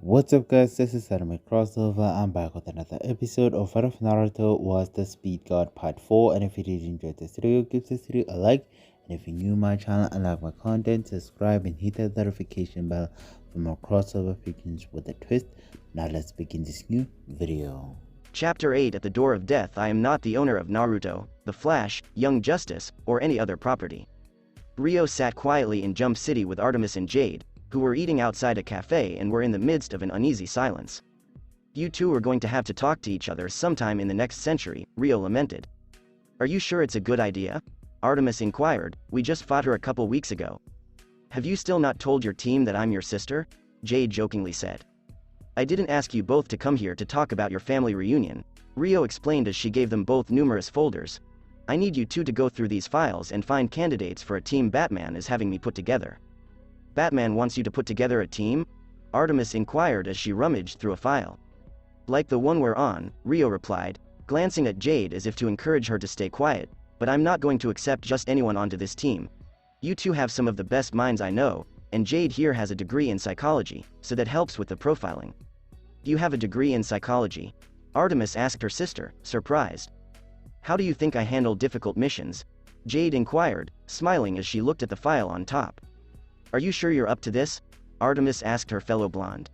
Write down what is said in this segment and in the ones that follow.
What's up guys, this is Anime Crossover. I'm back with another episode of What If Naruto Was the Speed God Part 4. And if you did enjoy this video, give this video a like. And if you're new to my channel and like my content, subscribe and hit that notification bell for more crossover frequencies with a twist. Now let's begin this new video. Chapter 8 At the Door of Death. I am not the owner of Naruto, the Flash, Young Justice, or any other property. Rio sat quietly in Jump City with Artemis and Jade, who were eating outside a cafe and were in the midst of an uneasy silence. You two are going to have to talk to each other sometime in the next century, Rio lamented. Are you sure it's a good idea? Artemis inquired. We just fought her a couple weeks ago. Have you still not told your team that I'm your sister? Jade jokingly said. I didn't ask you both to come here to talk about your family reunion, Rio explained as she gave them both numerous folders. I need you two to go through these files and find candidates for a team Batman is having me put together. Batman wants you to put together a team? Artemis inquired as she rummaged through a file. Like the one we're on, Rio replied, glancing at Jade as if to encourage her to stay quiet, but I'm not going to accept just anyone onto this team. You two have some of the best minds I know, and Jade here has a degree in psychology, so that helps with the profiling. Do you have a degree in psychology? Artemis asked her sister, surprised. How do you think I handle difficult missions? Jade inquired, smiling as she looked at the file on top. Are you sure you're up to this? Artemis asked her fellow blonde.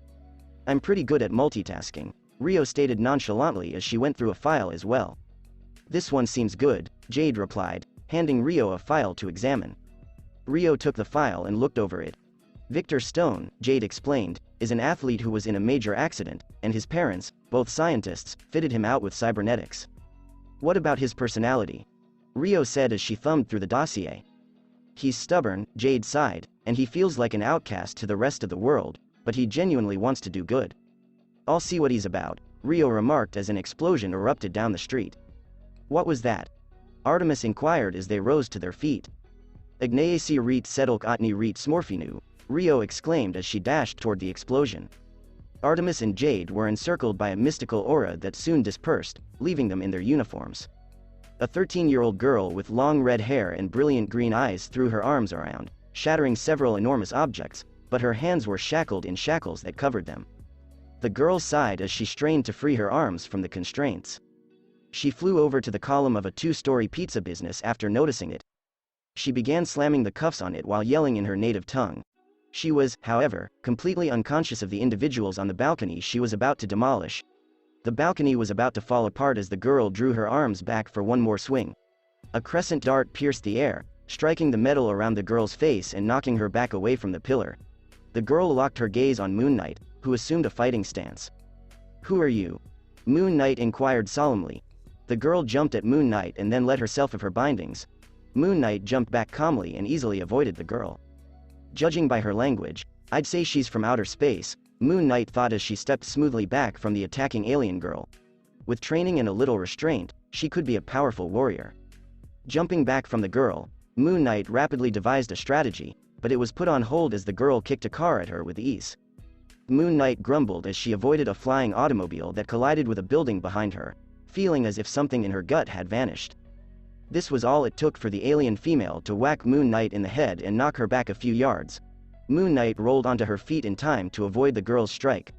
I'm pretty good at multitasking, Rio stated nonchalantly as she went through a file as well. This one seems good, Jade replied, handing Rio a file to examine. Rio took the file and looked over it. Victor Stone, Jade explained, is an athlete who was in a major accident, and his parents, both scientists, fitted him out with cybernetics. What about his personality? Rio said as she thumbed through the dossier. He's stubborn, Jade sighed, and he feels like an outcast to the rest of the world, but he genuinely wants to do good. I'll see what he's about, Rio remarked as an explosion erupted down the street. What was that? Artemis inquired as they rose to their feet. Ignacy reet sedulk otni reet smorfinu, Rio exclaimed as she dashed toward the explosion. Artemis and Jade were encircled by a mystical aura that soon dispersed, leaving them in their uniforms. A 13-year-old girl with long red hair and brilliant green eyes threw her arms around, shattering several enormous objects, but her hands were shackled in shackles that covered them. The girl sighed as she strained to free her arms from the constraints. She flew over to the column of a 2-story pizza business after noticing it. She began slamming the cuffs on it while yelling in her native tongue. She was, however, completely unconscious of the individuals on the balcony she was about to demolish. The balcony was about to fall apart as the girl drew her arms back for one more swing. A crescent dart pierced the air, striking the metal around the girl's face and knocking her back away from the pillar. The girl locked her gaze on Moon Knight, who assumed a fighting stance. Who are you? Moon Knight inquired solemnly. The girl jumped at Moon Knight and then let herself of her bindings. Moon Knight jumped back calmly and easily avoided the girl. Judging by her language, I'd say she's from outer space, Moon Knight thought as she stepped smoothly back from the attacking alien girl. With training and a little restraint, she could be a powerful warrior. Jumping back from the girl, Moon Knight rapidly devised a strategy, but it was put on hold as the girl kicked a car at her with ease. Moon Knight grumbled as she avoided a flying automobile that collided with a building behind her, feeling as if something in her gut had vanished. This was all it took for the alien female to whack Moon Knight in the head and knock her back a few yards. Moon Knight rolled onto her feet in time to avoid the girl's strike.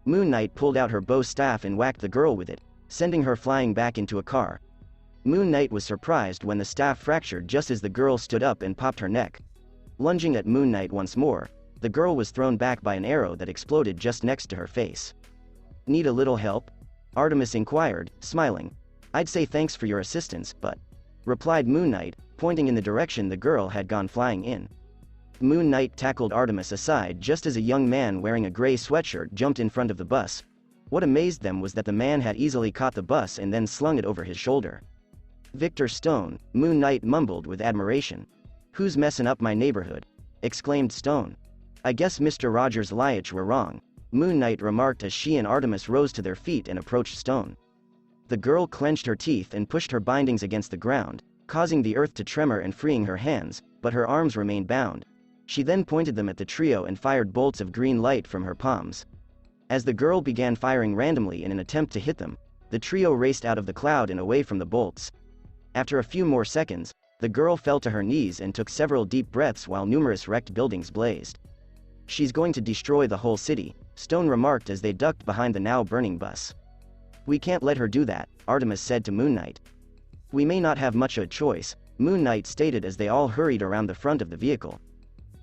Moon Knight pulled out her bow staff and whacked the girl with it, sending her flying back into a car. Moon Knight was surprised when the staff fractured just as the girl stood up and popped her neck. Lunging at Moon Knight once more, the girl was thrown back by an arrow that exploded just next to her face. Need a little help? Artemis inquired, smiling. I'd say thanks for your assistance, but... replied Moon Knight, pointing in the direction the girl had gone flying in. Moon Knight tackled Artemis aside just as a young man wearing a gray sweatshirt jumped in front of the bus. What amazed them was that the man had easily caught the bus and then slung it over his shoulder. Victor Stone, Moon Knight mumbled with admiration. Who's messin' up my neighborhood? Exclaimed Stone. I guess Mr. Rogers Lyach were wrong, Moon Knight remarked as she and Artemis rose to their feet and approached Stone. The girl clenched her teeth and pushed her bindings against the ground, causing the earth to tremor and freeing her hands, but her arms remained bound. She then pointed them at the trio and fired bolts of green light from her palms. As the girl began firing randomly in an attempt to hit them, the trio raced out of the cloud and away from the bolts. After a few more seconds, the girl fell to her knees and took several deep breaths while numerous wrecked buildings blazed. She's going to destroy the whole city, Stone remarked as they ducked behind the now burning bus. "We can't let her do that," Artemis said to Moon Knight. "We may not have much of a choice," Moon Knight stated as they all hurried around the front of the vehicle.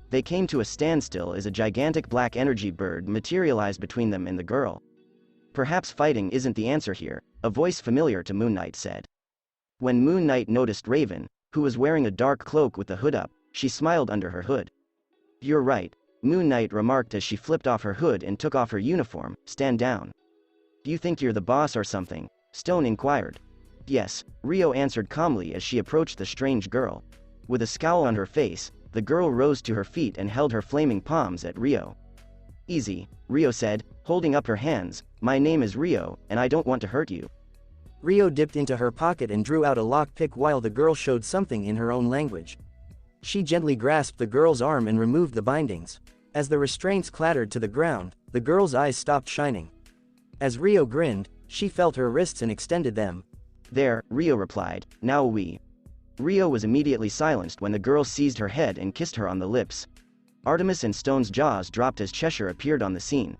They came to a standstill as a gigantic black energy bird materialized between them and the girl. "Perhaps fighting isn't the answer here," a voice familiar to Moon Knight said. When Moon Knight noticed Raven, who was wearing a dark cloak with the hood up, she smiled under her hood. "You're right," Moon Knight remarked as she flipped off her hood and took off her uniform. "Stand down." "Do you think you're the boss or something?" Stone inquired. "Yes," Rio answered calmly as she approached the strange girl. With a scowl on her face, the girl rose to her feet and held her flaming palms at Rio. "Easy," Rio said, holding up her hands. "My name is Rio, and I don't want to hurt you." Rio dipped into her pocket and drew out a lockpick while the girl showed something in her own language. She gently grasped the girl's arm and removed the bindings. As the restraints clattered to the ground, the girl's eyes stopped shining. As Rio grinned, she felt her wrists and extended them. "There," Rio replied, "now we." Rio was immediately silenced when the girl seized her head and kissed her on the lips. Artemis and Stone's jaws dropped as Cheshire appeared on the scene.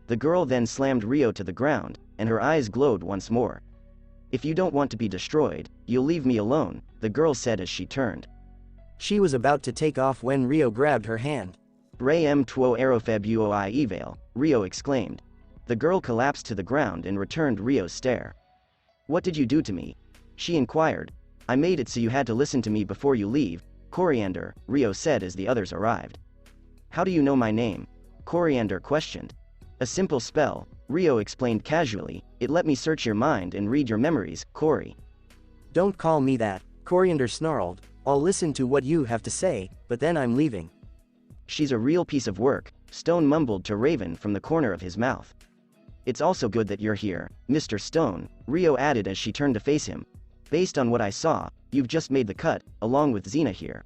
The girl then slammed Rio to the ground, and her eyes glowed once more. "If you don't want to be destroyed, you'll leave me alone," the girl said as she turned. She was about to take off when Rio grabbed her hand. "Ray m tuo aerofebuoi eval," Rio exclaimed. The girl collapsed to the ground and returned Rio's stare. "What did you do to me?" she inquired. "I made it so you had to listen to me before you leave." "Coriander," Rio said as the others arrived. "How do you know my name?" Coriander questioned. "A simple spell," Rio explained casually. "It let me search your mind and read your memories, Cori." "Don't call me that," Coriander snarled. "I'll listen to what you have to say, but then I'm leaving." "She's a real piece of work," Stone mumbled to Raven from the corner of his mouth. "It's also good that you're here, Mr. Stone," Rio added as she turned to face him. "Based on what I saw, you've just made the cut, along with Xena here."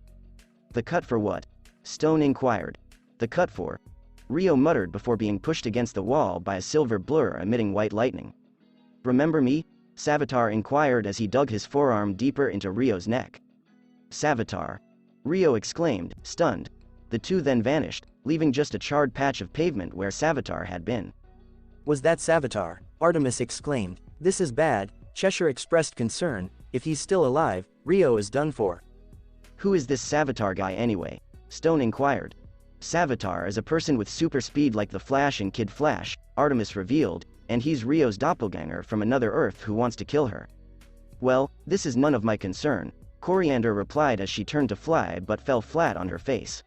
"The cut for what?" Stone inquired. "The cut for..." Rio muttered before being pushed against the wall by a silver blur emitting white lightning. "Remember me?" Savitar inquired as he dug his forearm deeper into Rio's neck. "Savitar!" Rio exclaimed, stunned. The two then vanished, leaving just a charred patch of pavement where Savitar had been. "Was that Savitar?" Artemis exclaimed. "This is bad." Cheshire expressed concern. "If he's still alive, Rio is done for." "Who is this Savitar guy anyway?" Stone inquired. "Savitar is a person with super speed like the Flash and Kid Flash," Artemis revealed, "and he's Rio's doppelganger from another Earth who wants to kill her." "Well, this is none of my concern," Coriander replied as she turned to fly but fell flat on her face.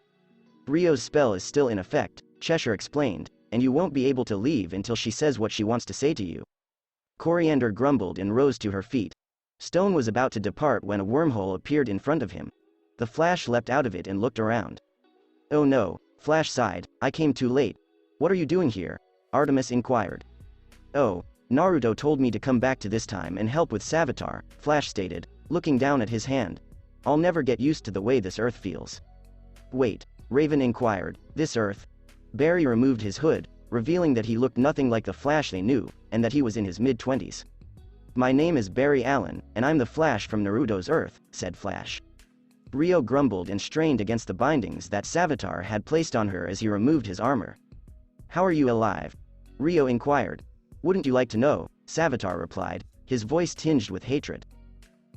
"Rio's spell is still in effect," Cheshire explained, "and you won't be able to leave until she says what she wants to say to you." Coriander grumbled and rose to her feet. Stone was about to depart when a wormhole appeared in front of him. The Flash leapt out of it and looked around. "Oh no," Flash sighed, "I came too late." "What are you doing here?" Artemis inquired. "Oh, Naruto told me to come back to this time and help with Savitar," Flash stated, looking down at his hand. "I'll never get used to the way this Earth feels." "Wait," Raven inquired, "this Earth?" Barry removed his hood, revealing that he looked nothing like the Flash they knew, and that he was in his mid-20s. "My name is Barry Allen, and I'm the Flash from Naruto's Earth," said Flash. Rio grumbled and strained against the bindings that Savitar had placed on her as he removed his armor. "How are you alive?" Rio inquired. "Wouldn't you like to know?" Savitar replied, his voice tinged with hatred.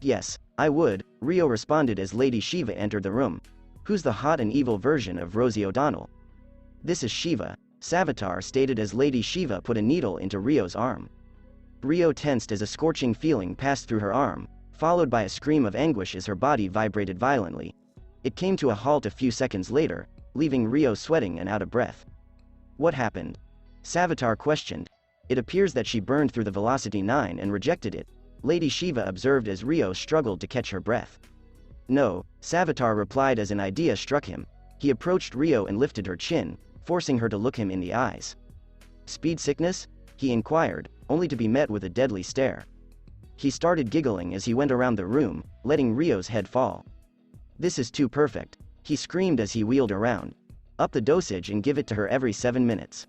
"Yes, I would," Rio responded as Lady Shiva entered the room. "Who's the hot and evil version of Rosie O'Donnell?" "This is Shiva," Savitar stated as Lady Shiva put a needle into Rio's arm. Rio tensed as a scorching feeling passed through her arm, followed by a scream of anguish as her body vibrated violently. It came to a halt a few seconds later, leaving Rio sweating and out of breath. "What happened?" Savitar questioned. "It appears that she burned through the Velocity 9 and rejected it," Lady Shiva observed as Rio struggled to catch her breath. "No," Savitar replied as an idea struck him. He approached Rio and lifted her chin, forcing her to look him in the eyes. "Speed sickness?" he inquired, only to be met with a deadly stare. He started giggling as he went around the room, letting Rio's head fall. "This is too perfect," he screamed as he wheeled around. "Up the dosage and give it to her every 7 minutes."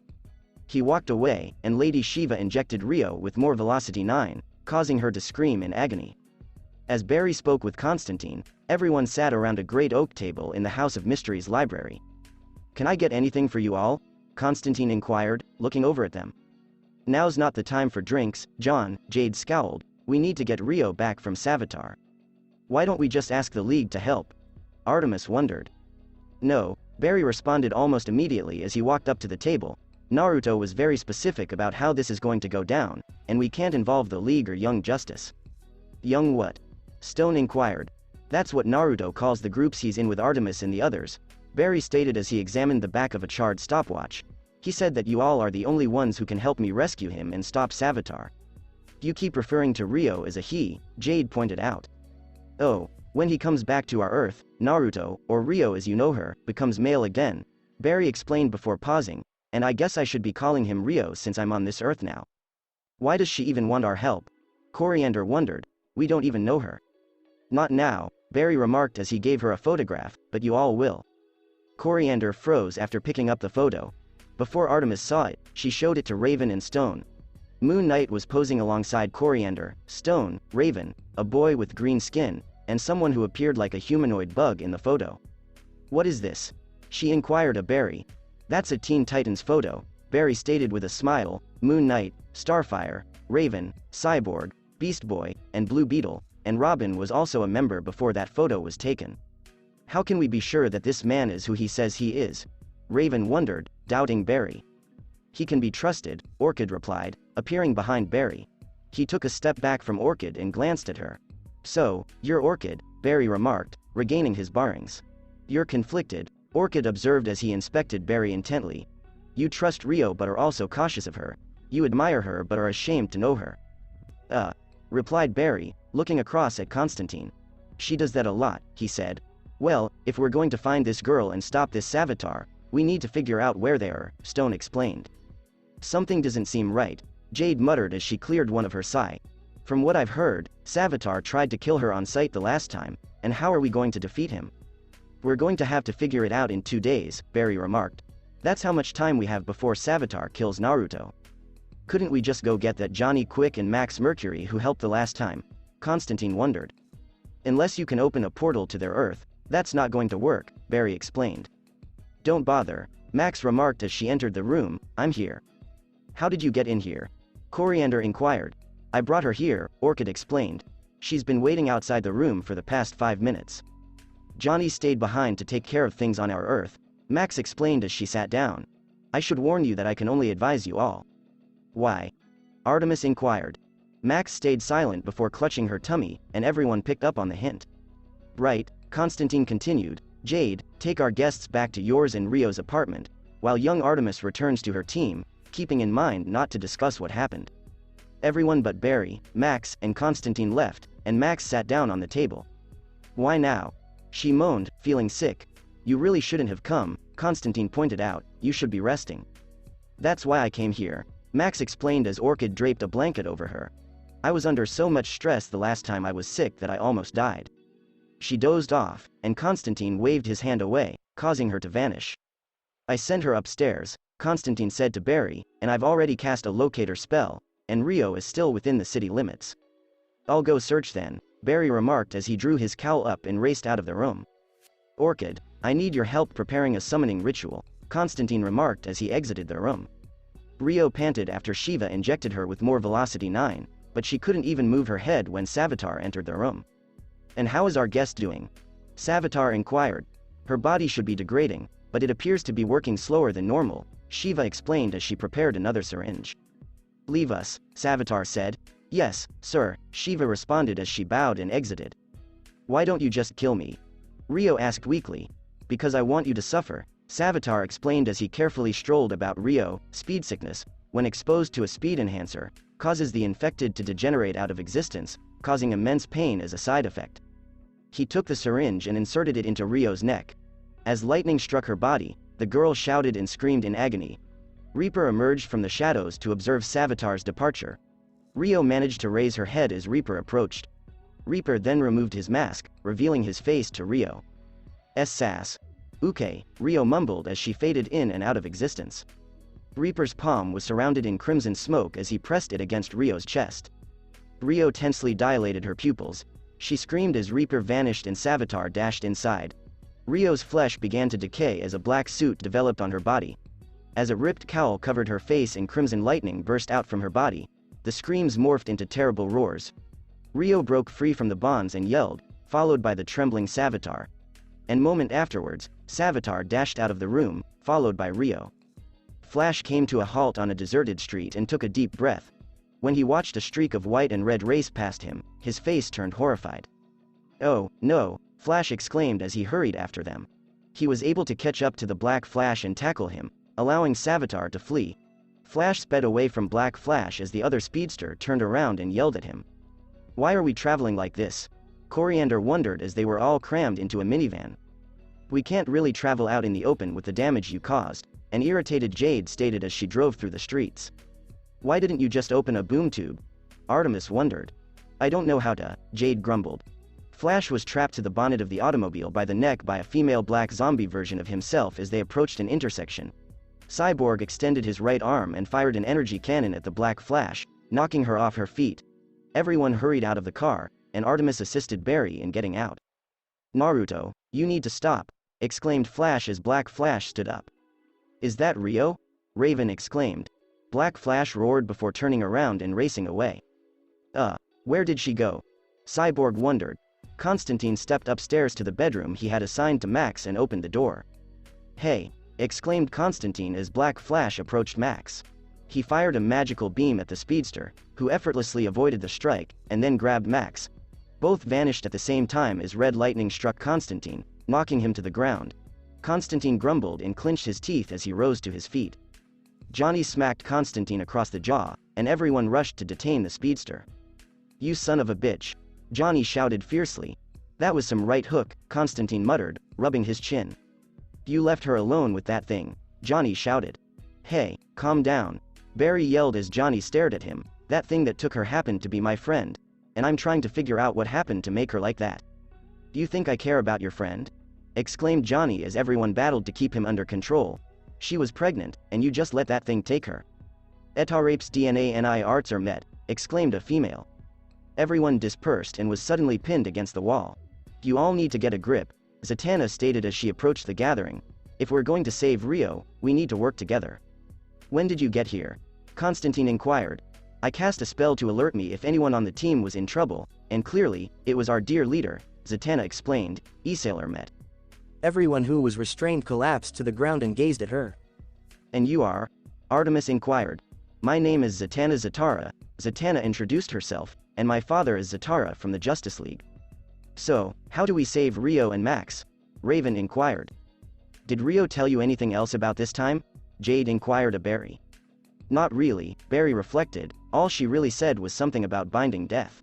He walked away, and Lady Shiva injected Rio with more Velocity 9, causing her to scream in agony. As Barry spoke with Constantine, everyone sat around a great oak table in the House of Mysteries library. "Can I get anything for you all?" Constantine inquired, looking over at them. Now's not the time for drinks, John, Jade scowled. We need to get Rio back from Savitar. Why don't we just ask the League to help? Artemis wondered. No, Barry responded almost immediately as he walked up to the table. Naruto was very specific about how this is going to go down, and we can't involve the League or Young Justice. Young what? Stone inquired. That's what Naruto calls the groups he's in with Artemis and the others, Barry stated as he examined the back of a charred stopwatch. He said that you all are the only ones who can help me rescue him and stop Savitar. You keep referring to Rio as a he, Jade pointed out. Oh, when he comes back to our Earth, Naruto, or Rio as you know her, becomes male again, Barry explained before pausing, and I guess I should be calling him Rio since I'm on this Earth now. Why does she even want our help? Coriander wondered. We don't even know her. Not now, Barry remarked as he gave her a photograph, but you all will. Coriander froze after picking up the photo. Before Artemis saw it, she showed it to Raven and Stone. Moon Knight was posing alongside Coriander, Stone, Raven, a boy with green skin, and someone who appeared like a humanoid bug in the photo. What is this? She inquired of Barry. That's a Teen Titans photo, Barry stated with a smile. Moon Knight, Starfire, Raven, Cyborg, Beast Boy, and Blue Beetle, and Robin was also a member before that photo was taken. How can we be sure that this man is who he says he is? Raven wondered, doubting Barry. He can be trusted, Orchid replied, appearing behind Barry. He took a step back from Orchid and glanced at her. So, you're Orchid, Barry remarked, regaining his bearings. You're conflicted, Orchid observed as he inspected Barry intently. You trust Rio but are also cautious of her. You admire her but are ashamed to know her. Replied Barry, looking across at Constantine. She does that a lot, he said. Well, if we're going to find this girl and stop this Savitar, we need to figure out where they are, Stone explained. Something doesn't seem right, Jade muttered as she cleared one of her sigh. From what I've heard, Savitar tried to kill her on sight the last time, and how are we going to defeat him? We're going to have to figure it out in 2 days, Barry remarked. That's how much time we have before Savitar kills Naruto. Couldn't we just go get that Johnny Quick and Max Mercury who helped the last time? Constantine wondered. Unless you can open a portal to their Earth, that's not going to work, Barry explained. Don't bother, Max remarked as she entered the room. I'm here. How did you get in here? Coriander inquired. I brought her here, Orchid explained. She's been waiting outside the room for the past 5 minutes. Johnny stayed behind to take care of things on our Earth, Max explained as she sat down. I should warn you that I can only advise you all. Why? Artemis inquired. Max stayed silent before clutching her tummy, and everyone picked up on the hint. Right, Constantine continued. Jade, take our guests back to yours and Rio's apartment, while young Artemis returns to her team, keeping in mind not to discuss what happened. Everyone but Barry, Max, and Constantine left, and Max sat down on the table. Why now? She moaned, feeling sick. You really shouldn't have come, Constantine pointed out, you should be resting. That's why I came here, Max explained as Orchid draped a blanket over her. I was under so much stress the last time I was sick that I almost died. She dozed off, and Constantine waved his hand away, causing her to vanish. I sent her upstairs, Constantine said to Barry, and I've already cast a locator spell, and Rio is still within the city limits. I'll go search then, Barry remarked as he drew his cowl up and raced out of the room. Orchid, I need your help preparing a summoning ritual, Constantine remarked as he exited the room. Rio panted after Shiva injected her with more velocity 9, but she couldn't even move her head when Savitar entered the room. And how is our guest doing? Savitar inquired. Her body should be degrading, but it appears to be working slower than normal, Shiva explained as she prepared another syringe. Leave us, Savitar said. Yes, sir, Shiva responded as she bowed and exited. Why don't you just kill me? Rio asked weakly. Because I want you to suffer, Savitar explained as he carefully strolled about Rio. Speed sickness, when exposed to a speed enhancer, causes the infected to degenerate out of existence, causing immense pain as a side effect. He took the syringe and inserted it into Rio's neck. As lightning struck her body, the girl shouted and screamed in agony. Reaper emerged from the shadows to observe Savitar's departure. Rio managed to raise her head as Reaper approached. Reaper then removed his mask, revealing his face to Rio. Sass. Okay, Rio mumbled as she faded in and out of existence. Reaper's palm was surrounded in crimson smoke as he pressed it against Rio's chest. Rio tensely dilated her pupils. She screamed as Reaper vanished and Savitar dashed inside. Rio's flesh began to decay as a black suit developed on her body. As a ripped cowl covered her face and crimson lightning burst out from her body, the screams morphed into terrible roars. Rio broke free from the bonds and yelled, followed by the trembling Savitar. And moment afterwards, Savitar dashed out of the room, followed by Rio. Flash came to a halt on a deserted street and took a deep breath. When he watched a streak of white and red race past him, his face turned horrified. "Oh, no," Flash exclaimed as he hurried after them. He was able to catch up to the Black Flash and tackle him, allowing Savitar to flee. Flash sped away from Black Flash as the other speedster turned around and yelled at him. "Why are we traveling like this?" Coriander wondered as they were all crammed into a minivan. "We can't really travel out in the open with the damage you caused," an irritated Jade stated as she drove through the streets. "Why didn't you just open a boom tube?" Artemis wondered. "I don't know how to," Jade grumbled. Flash was trapped to the bonnet of the automobile by the neck by a female black zombie version of himself as they approached an intersection. Cyborg extended his right arm and fired an energy cannon at the Black Flash, knocking her off her feet. Everyone hurried out of the car, and Artemis assisted Barry in getting out. "Naruto, you need to stop," exclaimed Flash as Black Flash stood up. "Is that Rio?" Raven exclaimed. Black Flash roared before turning around and racing away. Where did she go?" Cyborg wondered. Constantine stepped upstairs to the bedroom he had assigned to Max and opened the door. "Hey," exclaimed Constantine as Black Flash approached Max. He fired a magical beam at the speedster, who effortlessly avoided the strike, and then grabbed Max. Both vanished at the same time as red lightning struck Constantine, knocking him to the ground. Constantine grumbled and clenched his teeth as he rose to his feet. Johnny smacked Constantine across the jaw, and everyone rushed to detain the speedster. "You son of a bitch," Johnny shouted fiercely. "That was some right hook," Constantine muttered, rubbing his chin. "You left her alone with that thing," Johnny shouted. "Hey, calm down," Barry yelled as Johnny stared at him. "That thing that took her happened to be my friend, and I'm trying to figure out what happened to make her like that." "Do you think I care about your friend?" exclaimed Johnny as everyone battled to keep him under control. "She was pregnant, and you just let that thing take her." "Etarape's DNA and I arts are met," exclaimed a female. Everyone dispersed and was suddenly pinned against the wall. "You all need to get a grip," Zatanna stated as she approached the gathering. "If we're going to save Rio, we need to work together." "When did you get here?" Constantine inquired. "I cast a spell to alert me if anyone on the team was in trouble, and clearly, it was our dear leader," Zatanna explained. "E-Sailor met." Everyone who was restrained collapsed to the ground and gazed at her. "And you are?" Artemis inquired. "My name is Zatanna Zatara," Zatanna introduced herself, "and my father is Zatara from the Justice League." "So, how do we save Rio and Max?" Raven inquired. "Did Rio tell you anything else about this time?" Jade inquired of Barry. "Not really," Barry reflected. "All she really said was something about binding death."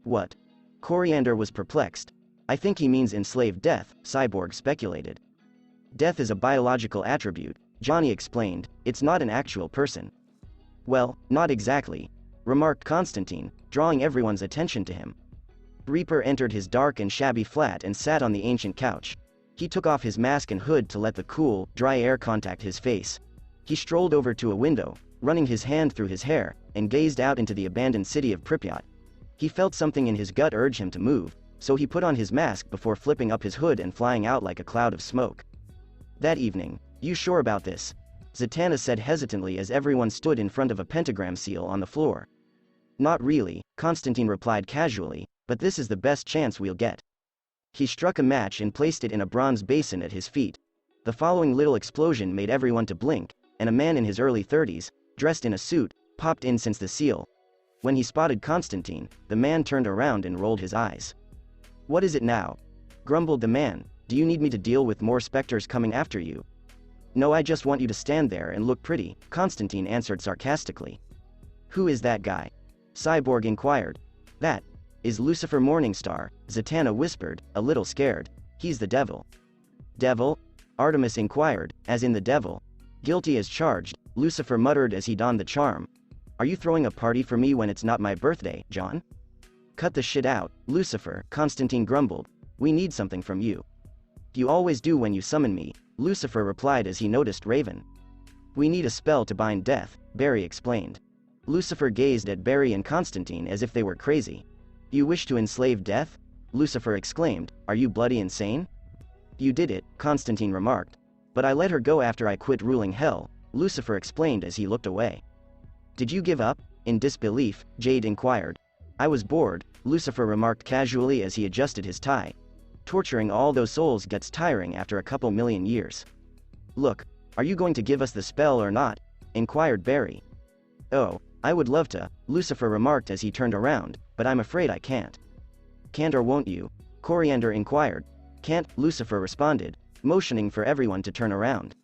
"What?" Coriander was perplexed. "I think he means enslaved death," Cyborg speculated. "Death is a biological attribute," Johnny explained. "It's not an actual person." "Well, not exactly," remarked Constantine, drawing everyone's attention to him. Reaper entered his dark and shabby flat and sat on the ancient couch. He took off his mask and hood to let the cool, dry air contact his face. He strolled over to a window, running his hand through his hair, and gazed out into the abandoned city of Pripyat. He felt something in his gut urge him to move, so he put on his mask before flipping up his hood and flying out like a cloud of smoke. That evening, "You sure about this?" Zatanna said hesitantly as everyone stood in front of a pentagram seal on the floor. "Not really," Constantine replied casually, "but this is the best chance we'll get." He struck a match and placed it in a bronze basin at his feet. The following little explosion made everyone to blink, and a man in his early 30s, dressed in a suit, popped in since the seal. When he spotted Constantine, the man turned around and rolled his eyes. "What is it now?" grumbled the man. "Do you need me to deal with more specters coming after you?" "No, I just want you to stand there and look pretty," Constantine answered sarcastically. "Who is that guy?" Cyborg inquired. "That is Lucifer Morningstar," Zatanna whispered, a little scared. "He's the devil." "Devil?" Artemis inquired, "as in the devil?" "Guilty as charged," Lucifer muttered as he donned the charm. "Are you throwing a party for me when it's not my birthday, John?" "Cut the shit out, Lucifer," Constantine grumbled. "We need something from you." "You always do when you summon me," Lucifer replied as he noticed Raven. "We need a spell to bind death," Barry explained. Lucifer gazed at Barry and Constantine as if they were crazy. "You wish to enslave death?" Lucifer exclaimed. "Are you bloody insane?" "You did it," Constantine remarked. "But I let her go after I quit ruling hell," Lucifer explained as he looked away. Did you give up? In disbelief, Jade inquired. I was bored, Lucifer remarked casually as he adjusted his tie. Torturing all those souls gets tiring after a couple million years. Look, are you going to give us the spell or not? Inquired Barry. Oh, I would love to, Lucifer remarked as he turned around, but I'm afraid I can't. Can't or won't you? Coriander inquired. Can't, Lucifer responded, motioning for everyone to turn around.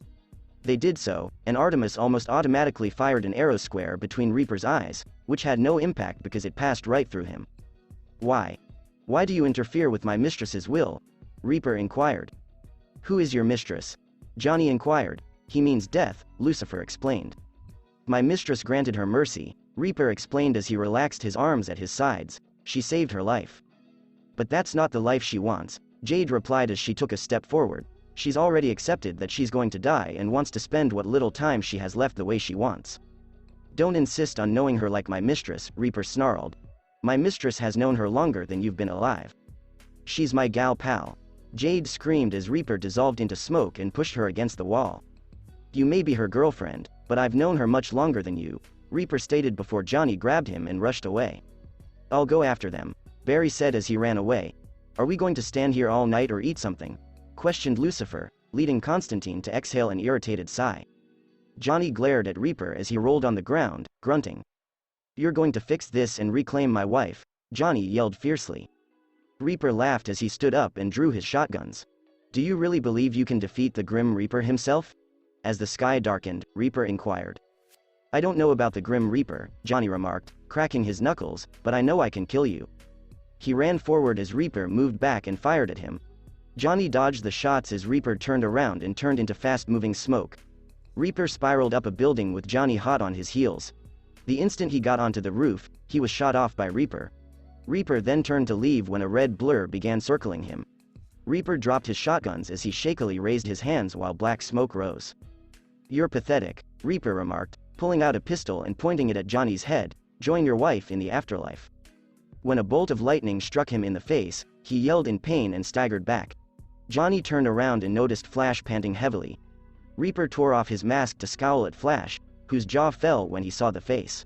They did so, and Artemis almost automatically fired an arrow square between Reaper's eyes, which had no impact because it passed right through him. Why? Why do you interfere with my mistress's will? Reaper inquired. Who is your mistress? Johnny inquired. He means death, Lucifer explained. My mistress granted her mercy, Reaper explained as he relaxed his arms at his sides. She saved her life. But that's not the life she wants, Jade replied as she took a step forward. She's already accepted that she's going to die and wants to spend what little time she has left the way she wants. Don't insist on knowing her like my mistress, Reaper snarled. My mistress has known her longer than you've been alive. She's my gal pal. Jade screamed as Reaper dissolved into smoke and pushed her against the wall. You may be her girlfriend, but I've known her much longer than you, Reaper stated before Johnny grabbed him and rushed away. I'll go after them, Barry said as he ran away. Are we going to stand here all night or eat something? Questioned Lucifer, leading Constantine to exhale an irritated sigh. Johnny glared at Reaper as he rolled on the ground, grunting. You're going to fix this and reclaim my wife, Johnny yelled fiercely. Reaper laughed as he stood up and drew his shotguns. Do you really believe you can defeat the Grim Reaper himself? As the sky darkened, Reaper inquired. I don't know about the Grim Reaper, Johnny remarked, cracking his knuckles, but I know I can kill you. He ran forward as Reaper moved back and fired at him. Johnny dodged the shots as Reaper turned around and turned into fast-moving smoke. Reaper spiraled up a building with Johnny hot on his heels. The instant he got onto the roof, he was shot off by Reaper. Reaper then turned to leave when a red blur began circling him. Reaper dropped his shotguns as he shakily raised his hands while black smoke rose. You're pathetic, Reaper remarked, pulling out a pistol and pointing it at Johnny's head. Join your wife in the afterlife. When a bolt of lightning struck him in the face, he yelled in pain and staggered back. Johnny turned around and noticed Flash panting heavily. Reaper tore off his mask to scowl at Flash, whose jaw fell when he saw the face.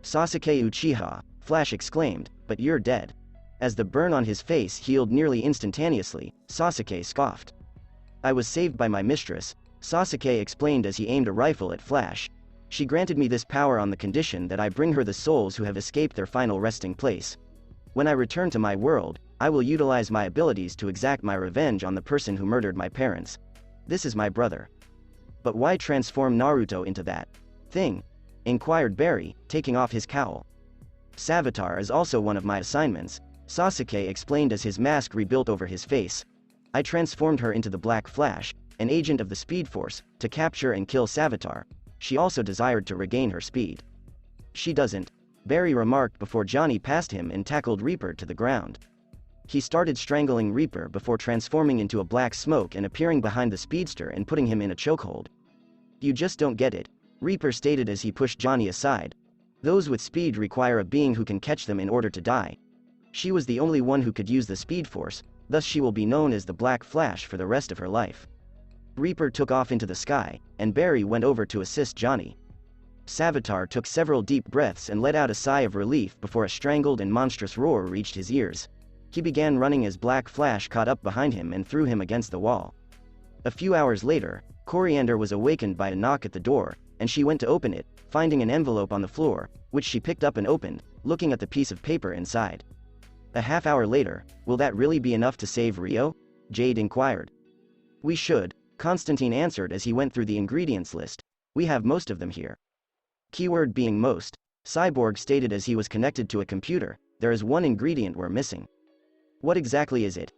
Sasuke Uchiha, Flash exclaimed, but you're dead. As the burn on his face healed nearly instantaneously, Sasuke scoffed. I was saved by my mistress, Sasuke explained as he aimed a rifle at Flash. She granted me this power on the condition that I bring her the souls who have escaped their final resting place. When I return to my world, I will utilize my abilities to exact my revenge on the person who murdered my parents. This is my brother. But why transform Naruto into that thing? Inquired Barry, taking off his cowl. Savitar is also one of my assignments, Sasuke explained as his mask rebuilt over his face. I transformed her into the Black Flash, an agent of the Speed Force, to capture and kill Savitar. She also desired to regain her speed. She doesn't, Barry remarked before Johnny passed him and tackled Reaper to the ground. He started strangling Reaper before transforming into a black smoke and appearing behind the speedster and putting him in a chokehold. You just don't get it, Reaper stated as he pushed Johnny aside. Those with speed require a being who can catch them in order to die. She was the only one who could use the Speed Force, thus she will be known as the Black Flash for the rest of her life. Reaper took off into the sky, and Barry went over to assist Johnny. Savitar took several deep breaths and let out a sigh of relief before a strangled and monstrous roar reached his ears. He began running as Black Flash caught up behind him and threw him against the wall. A few hours later, Coriander was awakened by a knock at the door, and she went to open it, finding an envelope on the floor, which she picked up and opened, looking at the piece of paper inside. A half hour later, will that really be enough to save Rio? Jade inquired. We should, Constantine answered as he went through the ingredients list. We have most of them here. Keyword being most, Cyborg stated as he was connected to a computer. There is one ingredient we're missing. What exactly is it?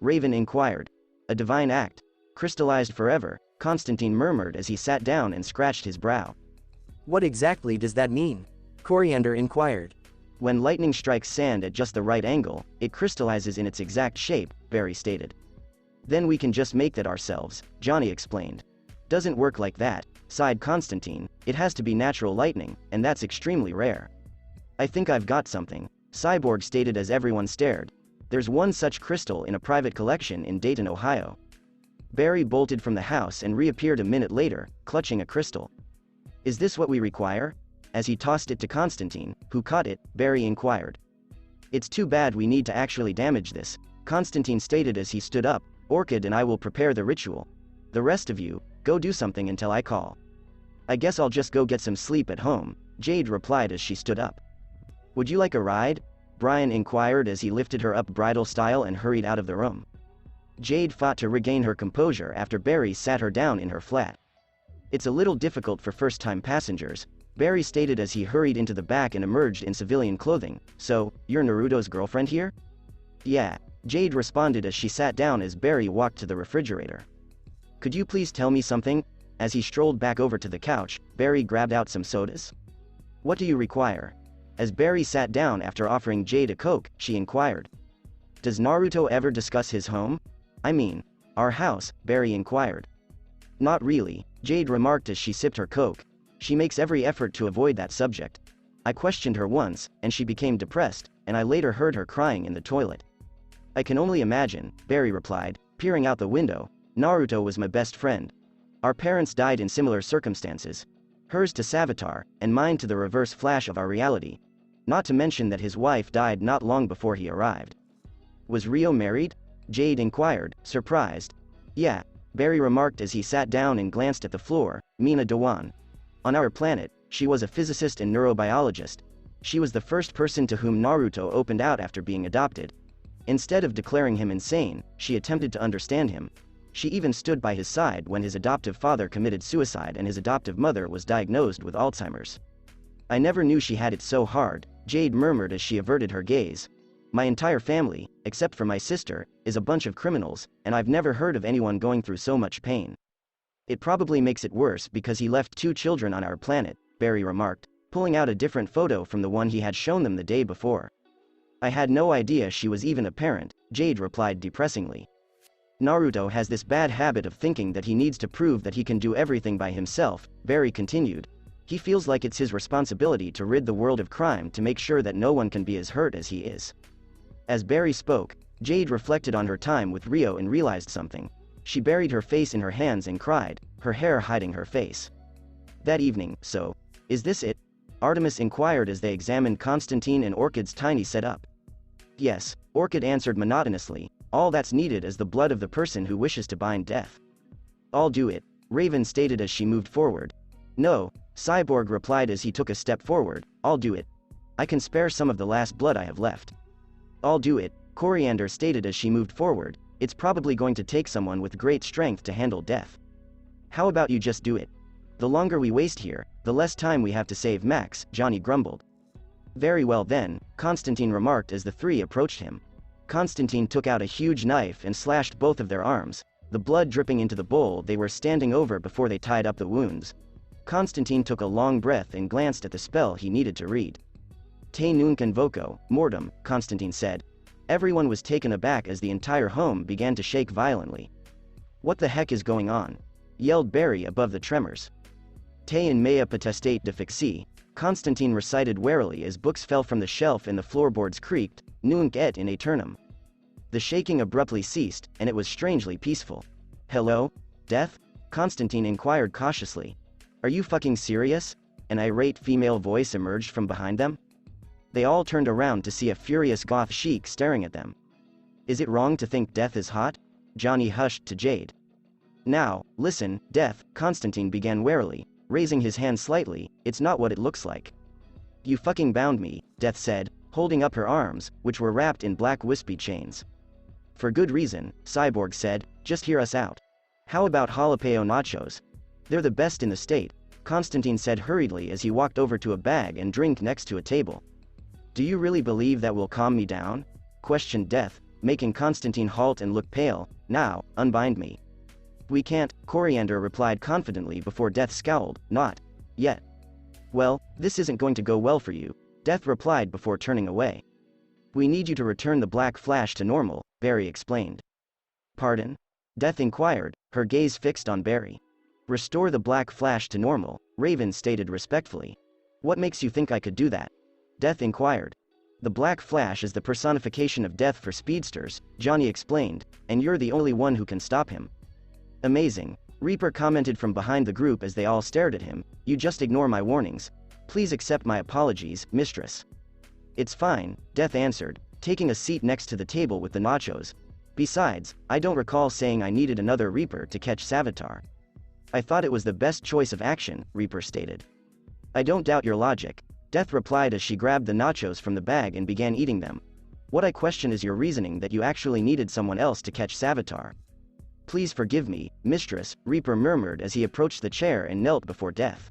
Raven inquired. A divine act. Crystallized forever, Constantine murmured as he sat down and scratched his brow. What exactly does that mean? Coriander inquired. When lightning strikes sand at just the right angle, it crystallizes in its exact shape, Barry stated. Then we can just make that ourselves, Johnny explained. Doesn't work like that, sighed Constantine. It has to be natural lightning, and that's extremely rare. I think I've got something, Cyborg stated as everyone stared. There's one such crystal in a private collection in Dayton, Ohio. Barry bolted from the house and reappeared a minute later, clutching a crystal. Is this what we require? As he tossed it to Constantine, who caught it, Barry inquired. It's too bad we need to actually damage this, Constantine stated as he stood up. Orchid and I will prepare the ritual. The rest of you, go do something until I call. I guess I'll just go get some sleep at home, Jade replied as she stood up. Would you like a ride? Brian inquired as he lifted her up bridal style and hurried out of the room. Jade fought to regain her composure after Barry sat her down in her flat. It's a little difficult for first-time passengers, Barry stated as he hurried into the back and emerged in civilian clothing. So, you're Naruto's girlfriend here? Yeah, Jade responded as she sat down as Barry walked to the refrigerator. Could you please tell me something? As he strolled back over to the couch, Barry grabbed out some sodas. What do you require? As Barry sat down after offering Jade a Coke, she inquired. Does Naruto ever discuss his home? I mean, our house, Barry inquired. Not really, Jade remarked as she sipped her Coke. She makes every effort to avoid that subject. I questioned her once, and she became depressed, and I later heard her crying in the toilet. I can only imagine, Barry replied, peering out the window. Naruto was my best friend. Our parents died in similar circumstances. Hers to Savitar, and mine to the reverse flash of our reality. Not to mention that his wife died not long before he arrived. Was Rio married? Jade inquired, surprised. Yeah, Barry remarked as he sat down and glanced at the floor. Mina Dewan. On our planet, she was a physicist and neurobiologist. She was the first person to whom Naruto opened out after being adopted. Instead of declaring him insane, she attempted to understand him. She even stood by his side when his adoptive father committed suicide and his adoptive mother was diagnosed with Alzheimer's. I never knew she had it so hard, Jade murmured as she averted her gaze. My entire family, except for my sister, is a bunch of criminals, and I've never heard of anyone going through so much pain. It probably makes it worse because he left 2 children on our planet, Barry remarked, pulling out a different photo from the one he had shown them the day before. I had no idea she was even a parent, Jade replied depressingly. Naruto has this bad habit of thinking that he needs to prove that he can do everything by himself, Barry continued. He feels like it's his responsibility to rid the world of crime to make sure that no one can be as hurt as he is. As Barry spoke, Jade reflected on her time with Rio and realized something. She buried her face in her hands and cried, her hair hiding her face. That evening, so, is this it? Artemis inquired as they examined Constantine and Orchid's tiny setup. Yes, Orchid answered monotonously, all that's needed is the blood of the person who wishes to bind death. I'll do it, Raven stated as she moved forward. No, Cyborg replied as he took a step forward, I'll do it. I can spare some of the last blood I have left. I'll do it, Coriander stated as she moved forward. It's probably going to take someone with great strength to handle death. How about you just do it? The longer we waste here, the less time we have to save Max, Johnny grumbled. Very well then, Constantine remarked as the 3 approached him. Constantine took out a huge knife and slashed both of their arms, the blood dripping into the bowl they were standing over before they tied up the wounds. Constantine took a long breath and glanced at the spell he needed to read. Te nunc invoco, mortem, Constantine said. Everyone was taken aback as the entire home began to shake violently. What the heck is going on? Yelled Barry above the tremors. Te in mea potestate defixi, Constantine recited warily as books fell from the shelf and the floorboards creaked, nunc et in aeternum. The shaking abruptly ceased, and it was strangely peaceful. Hello? Death? Constantine inquired cautiously. Are you fucking serious? An irate female voice emerged from behind them. They all turned around to see a furious goth sheik staring at them. Is it wrong to think death is hot? Johnny hushed to Jade. Now, listen, Death, Constantine began warily, raising his hand slightly, it's not what it looks like. You fucking bound me, Death said, holding up her arms, which were wrapped in black wispy chains. For good reason, Cyborg said, just hear us out. How about jalapeno nachos? They're the best in the state, Constantine said hurriedly as he walked over to a bag and drink next to a table. Do you really believe that will calm me down? Questioned Death, making Constantine halt and look pale. Now, unbind me. We can't, Coriander replied confidently before Death scowled, not yet. Well, this isn't going to go well for you, Death replied before turning away. We need you to return the black flash to normal, Barry explained. Pardon? Death inquired, her gaze fixed on Barry. Restore the black flash to normal, Raven stated respectfully. What makes you think I could do that? Death inquired. The black flash is the personification of death for speedsters, Johnny explained, and you're the only one who can stop him. Amazing, Reaper commented from behind the group as they all stared at him, "You just ignore my warnings. Please accept my apologies, mistress." "It's fine," Death answered, taking a seat next to the table with the nachos. "Besides, I don't recall saying I needed another Reaper to catch Savitar." "I thought it was the best choice of action," Reaper stated. "I don't doubt your logic," Death replied as she grabbed the nachos from the bag and began eating them. "What I question is your reasoning that you actually needed someone else to catch Savitar." "Please forgive me, mistress," Reaper murmured as he approached the chair and knelt before Death.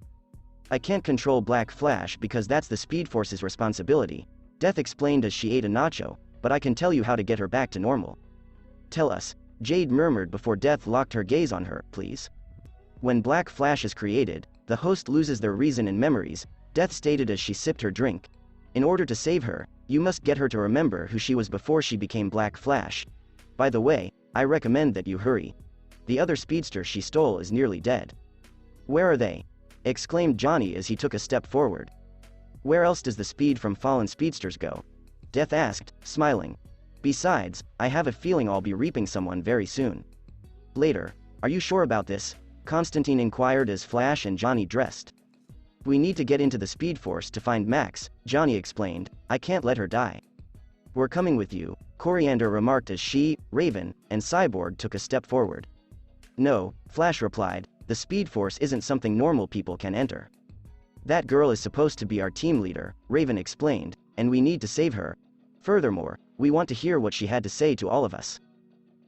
"I can't control Black Flash because that's the Speed Force's responsibility," Death explained as she ate a nacho, "but I can tell you how to get her back to normal." "Tell us," Jade murmured before Death locked her gaze on her, "please." "When Black Flash is created, the host loses their reason and memories," Death stated as she sipped her drink. "In order to save her, you must get her to remember who she was before she became Black Flash. By the way, I recommend that you hurry. The other speedster she stole is nearly dead." "Where are they?" exclaimed Johnny as he took a step forward. "Where else does the speed from fallen speedsters go?" Death asked, smiling. "Besides, I have a feeling I'll be reaping someone very soon." "Later. Are you sure about this?" Constantine inquired as Flash and Johnny dressed. "We need to get into the Speed Force to find Max," Johnny explained. "I can't let her die." "We're coming with you," Coriander remarked as she, Raven, and Cyborg took a step forward. "No," Flash replied, "the Speed Force isn't something normal people can enter." "That girl is supposed to be our team leader," Raven explained, "and we need to save her. Furthermore, we want to hear what she had to say to all of us."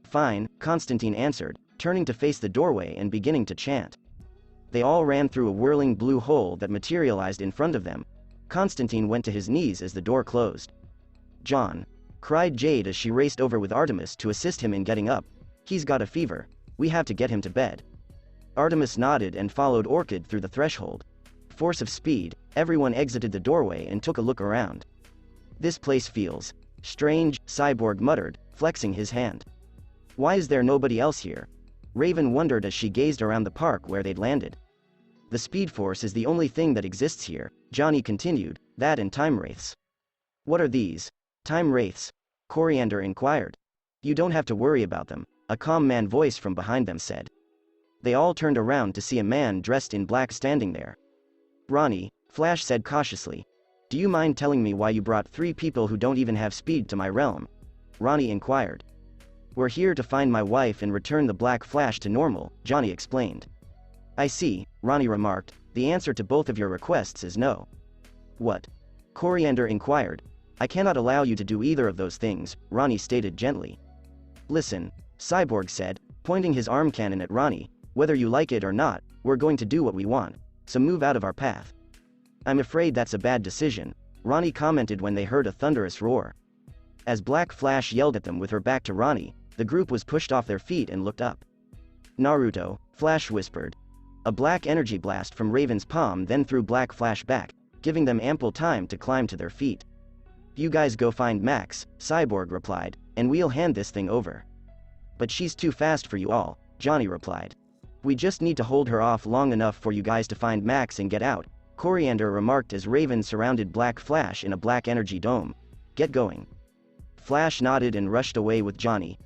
"Fine," Constantine answered, turning to face the doorway and beginning to chant. They all ran through a whirling blue hole that materialized in front of them. Constantine went to his knees as the door closed. "John!" cried Jade as she raced over with Artemis to assist him in getting up. "He's got a fever. We have to get him to bed." Artemis nodded and followed Orchid through the threshold. Force of speed, everyone exited the doorway and took a look around. "This place feels strange," Cyborg muttered, flexing his hand. "Why is there nobody else here?" Raven wondered as she gazed around the park where they'd landed. "The Speed Force is the only thing that exists here," Johnny continued, "that and time wraiths." "What are these time wraiths?" Coriander inquired. "You don't have to worry about them," a calm man voice from behind them said. They all turned around to see a man dressed in black standing there. "Ronnie," Flash said cautiously, "do you mind telling me why you brought 3 people who don't even have speed to my realm?" Ronnie inquired. "We're here to find my wife and return the Black Flash to normal," Johnny explained. "I see," Ronnie remarked, "the answer to both of your requests is no." "What?" Coriander inquired. "I cannot allow you to do either of those things," Ronnie stated gently. "Listen," Cyborg said, pointing his arm cannon at Ronnie, "whether you like it or not, we're going to do what we want, so move out of our path." "I'm afraid that's a bad decision," Ronnie commented when they heard a thunderous roar. As Black Flash yelled at them with her back to Ronnie, the group was pushed off their feet and looked up. "Naruto," Flash whispered. A black energy blast from Raven's palm then threw Black Flash back, giving them ample time to climb to their feet. "You guys go find Max," Cyborg replied, "and we'll hand this thing over." "But she's too fast for you all," Johnny replied. "We just need to hold her off long enough for you guys to find Max and get out," Coriander remarked as Raven surrounded Black Flash in a black energy dome. "Get going." Flash nodded and rushed away with Johnny.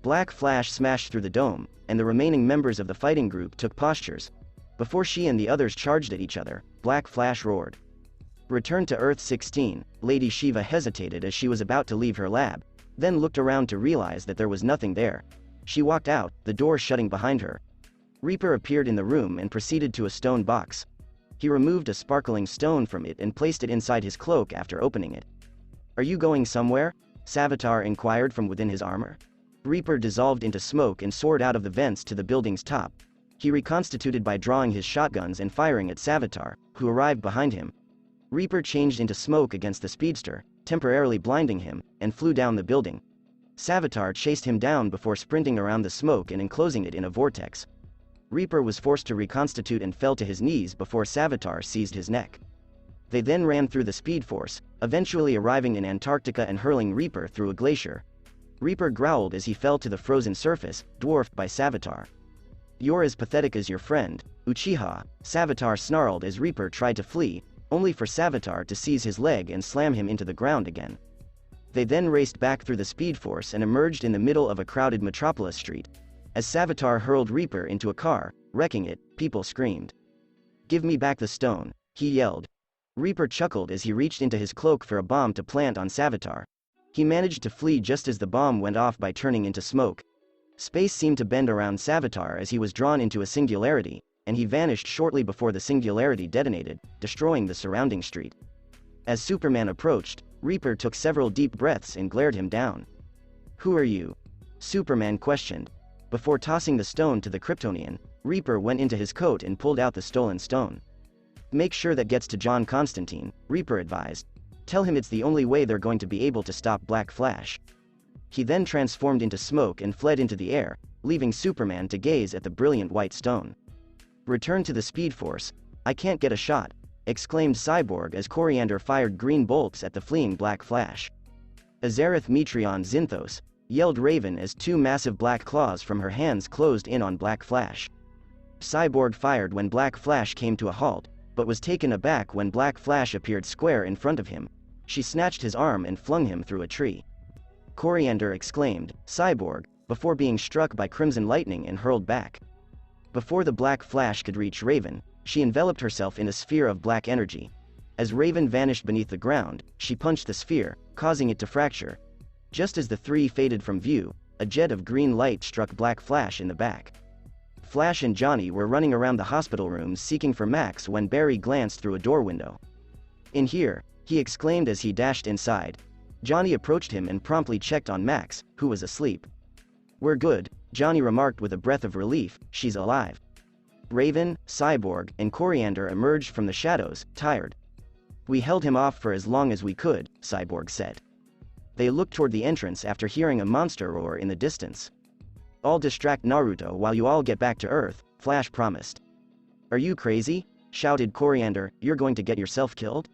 Black Flash smashed through the dome, and the remaining members of the fighting group took postures. Before she and the others charged at each other, Black Flash roared. Returned to Earth 16, Lady Shiva hesitated as she was about to leave her lab, then looked around to realize that there was nothing there. She walked out, the door shutting behind her. Reaper appeared in the room and proceeded to a stone box. He removed a sparkling stone from it and placed it inside his cloak after opening it. "Are you going somewhere?" Savitar inquired from within his armor. Reaper dissolved into smoke and soared out of the vents to the building's top. He reconstituted by drawing his shotguns and firing at Savitar, who arrived behind him. Reaper changed into smoke against the speedster, temporarily blinding him, and flew down the building. Savitar chased him down before sprinting around the smoke and enclosing it in a vortex. Reaper was forced to reconstitute and fell to his knees before Savitar seized his neck. They then ran through the Speed Force, eventually arriving in Antarctica and hurling Reaper through a glacier. Reaper growled as he fell to the frozen surface, dwarfed by Savitar. "You're as pathetic as your friend, Uchiha," Savitar snarled as Reaper tried to flee, only for Savitar to seize his leg and slam him into the ground again. They then raced back through the Speed Force and emerged in the middle of a crowded metropolis street. As Savitar hurled Reaper into a car, wrecking it, people screamed. "Give me back the stone," he yelled. Reaper chuckled as he reached into his cloak for a bomb to plant on Savitar. He managed to flee just as the bomb went off by turning into smoke. Space seemed to bend around Savitar as he was drawn into a singularity, and he vanished shortly before the singularity detonated, destroying the surrounding street. As Superman approached, Reaper took several deep breaths and glared him down. "Who are you?" Superman questioned. Before tossing the stone to the Kryptonian, Reaper went into his coat and pulled out the stolen stone. "Make sure that gets to John Constantine," Reaper advised. "Tell him it's the only way they're going to be able to stop Black Flash." He then transformed into smoke and fled into the air, leaving Superman to gaze at the brilliant white stone. "Return to the Speed Force. I can't get a shot," exclaimed Cyborg as Koriand'r fired green bolts at the fleeing Black Flash. "Azareth Metreon Zinthos," yelled Raven as two massive black claws from her hands closed in on Black Flash. Cyborg fired when Black Flash came to a halt, but was taken aback when Black Flash appeared square in front of him. She snatched his arm and flung him through a tree. Koriand'r exclaimed, "Cyborg," before being struck by crimson lightning and hurled back. Before the Black Flash could reach Raven, she enveloped herself in a sphere of black energy. As Raven vanished beneath the ground, she punched the sphere, causing it to fracture. Just as the three faded from view, a jet of green light struck Black Flash in the back. Flash and Johnny were running around the hospital rooms seeking for Max when Barry glanced through a door window. "In here," he exclaimed as he dashed inside. Johnny approached him and promptly checked on Max, who was asleep. "We're good," Johnny remarked with a breath of relief, "she's alive." Raven, Cyborg, and Koriand'r emerged from the shadows, tired. "We held him off for as long as we could," Cyborg said. They looked toward the entrance after hearing a monster roar in the distance. "I'll distract Naruto while you all get back to Earth," Flash promised. "Are you crazy?" shouted Koriand'r, "you're going to get yourself killed?"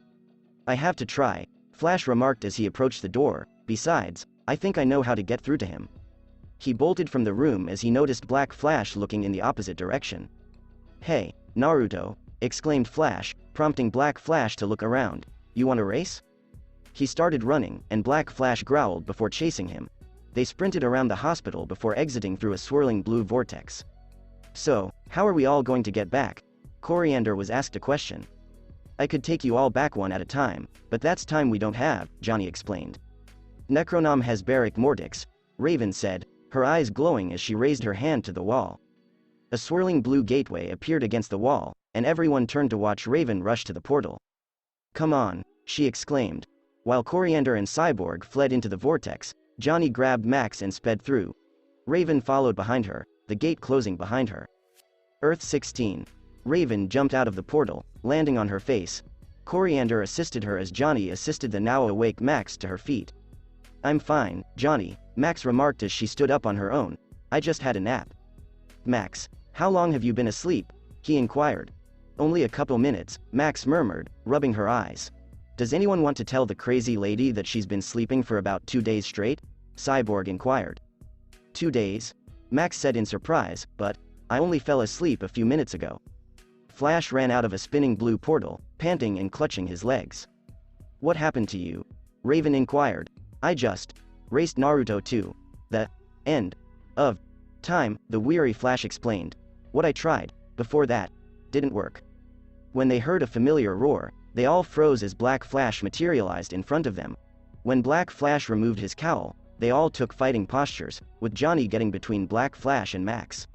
"I have to try," Flash remarked as he approached the door. "Besides, I think I know how to get through to him." He bolted from the room as he noticed Black Flash looking in the opposite direction. "Hey, Naruto," exclaimed Flash, prompting Black Flash to look around. "You want a race?" He started running, and Black Flash growled before chasing him. They sprinted around the hospital before exiting through a swirling blue vortex. "So, how are we all going to get back?" Koriand'r was asked a question. "I could take you all back one at a time, but that's time we don't have," Johnny explained. "Necronom has Beric Mordix," Raven said, her eyes glowing as she raised her hand to the wall. A swirling blue gateway appeared against the wall, and everyone turned to watch Raven rush to the portal. "Come on," she exclaimed. While Koriand'r and Cyborg fled into the vortex, Johnny grabbed Max and sped through. Raven followed behind her, the gate closing behind her. Earth 16. Raven jumped out of the portal, landing on her face. Koriand'r assisted her as Johnny assisted the now awake Max to her feet. "I'm fine, Johnny," Max remarked as she stood up on her own. "I just had a nap." "Max, how long have you been asleep?" he inquired. "Only a couple minutes," Max murmured, rubbing her eyes. "Does anyone want to tell the crazy lady that she's been sleeping for about 2 days straight?" Cyborg inquired. 2 days? Max said in surprise, "But I only fell asleep a few minutes ago." Flash ran out of a spinning blue portal, panting and clutching his legs. "What happened to you?" Raven inquired. "I just raced Naruto to the end of time," the weary Flash explained. "What I tried before that didn't work." When they heard a familiar roar, they all froze as Black Flash materialized in front of them. When Black Flash removed his cowl, they all took fighting postures, with Johnny getting between Black Flash and Max.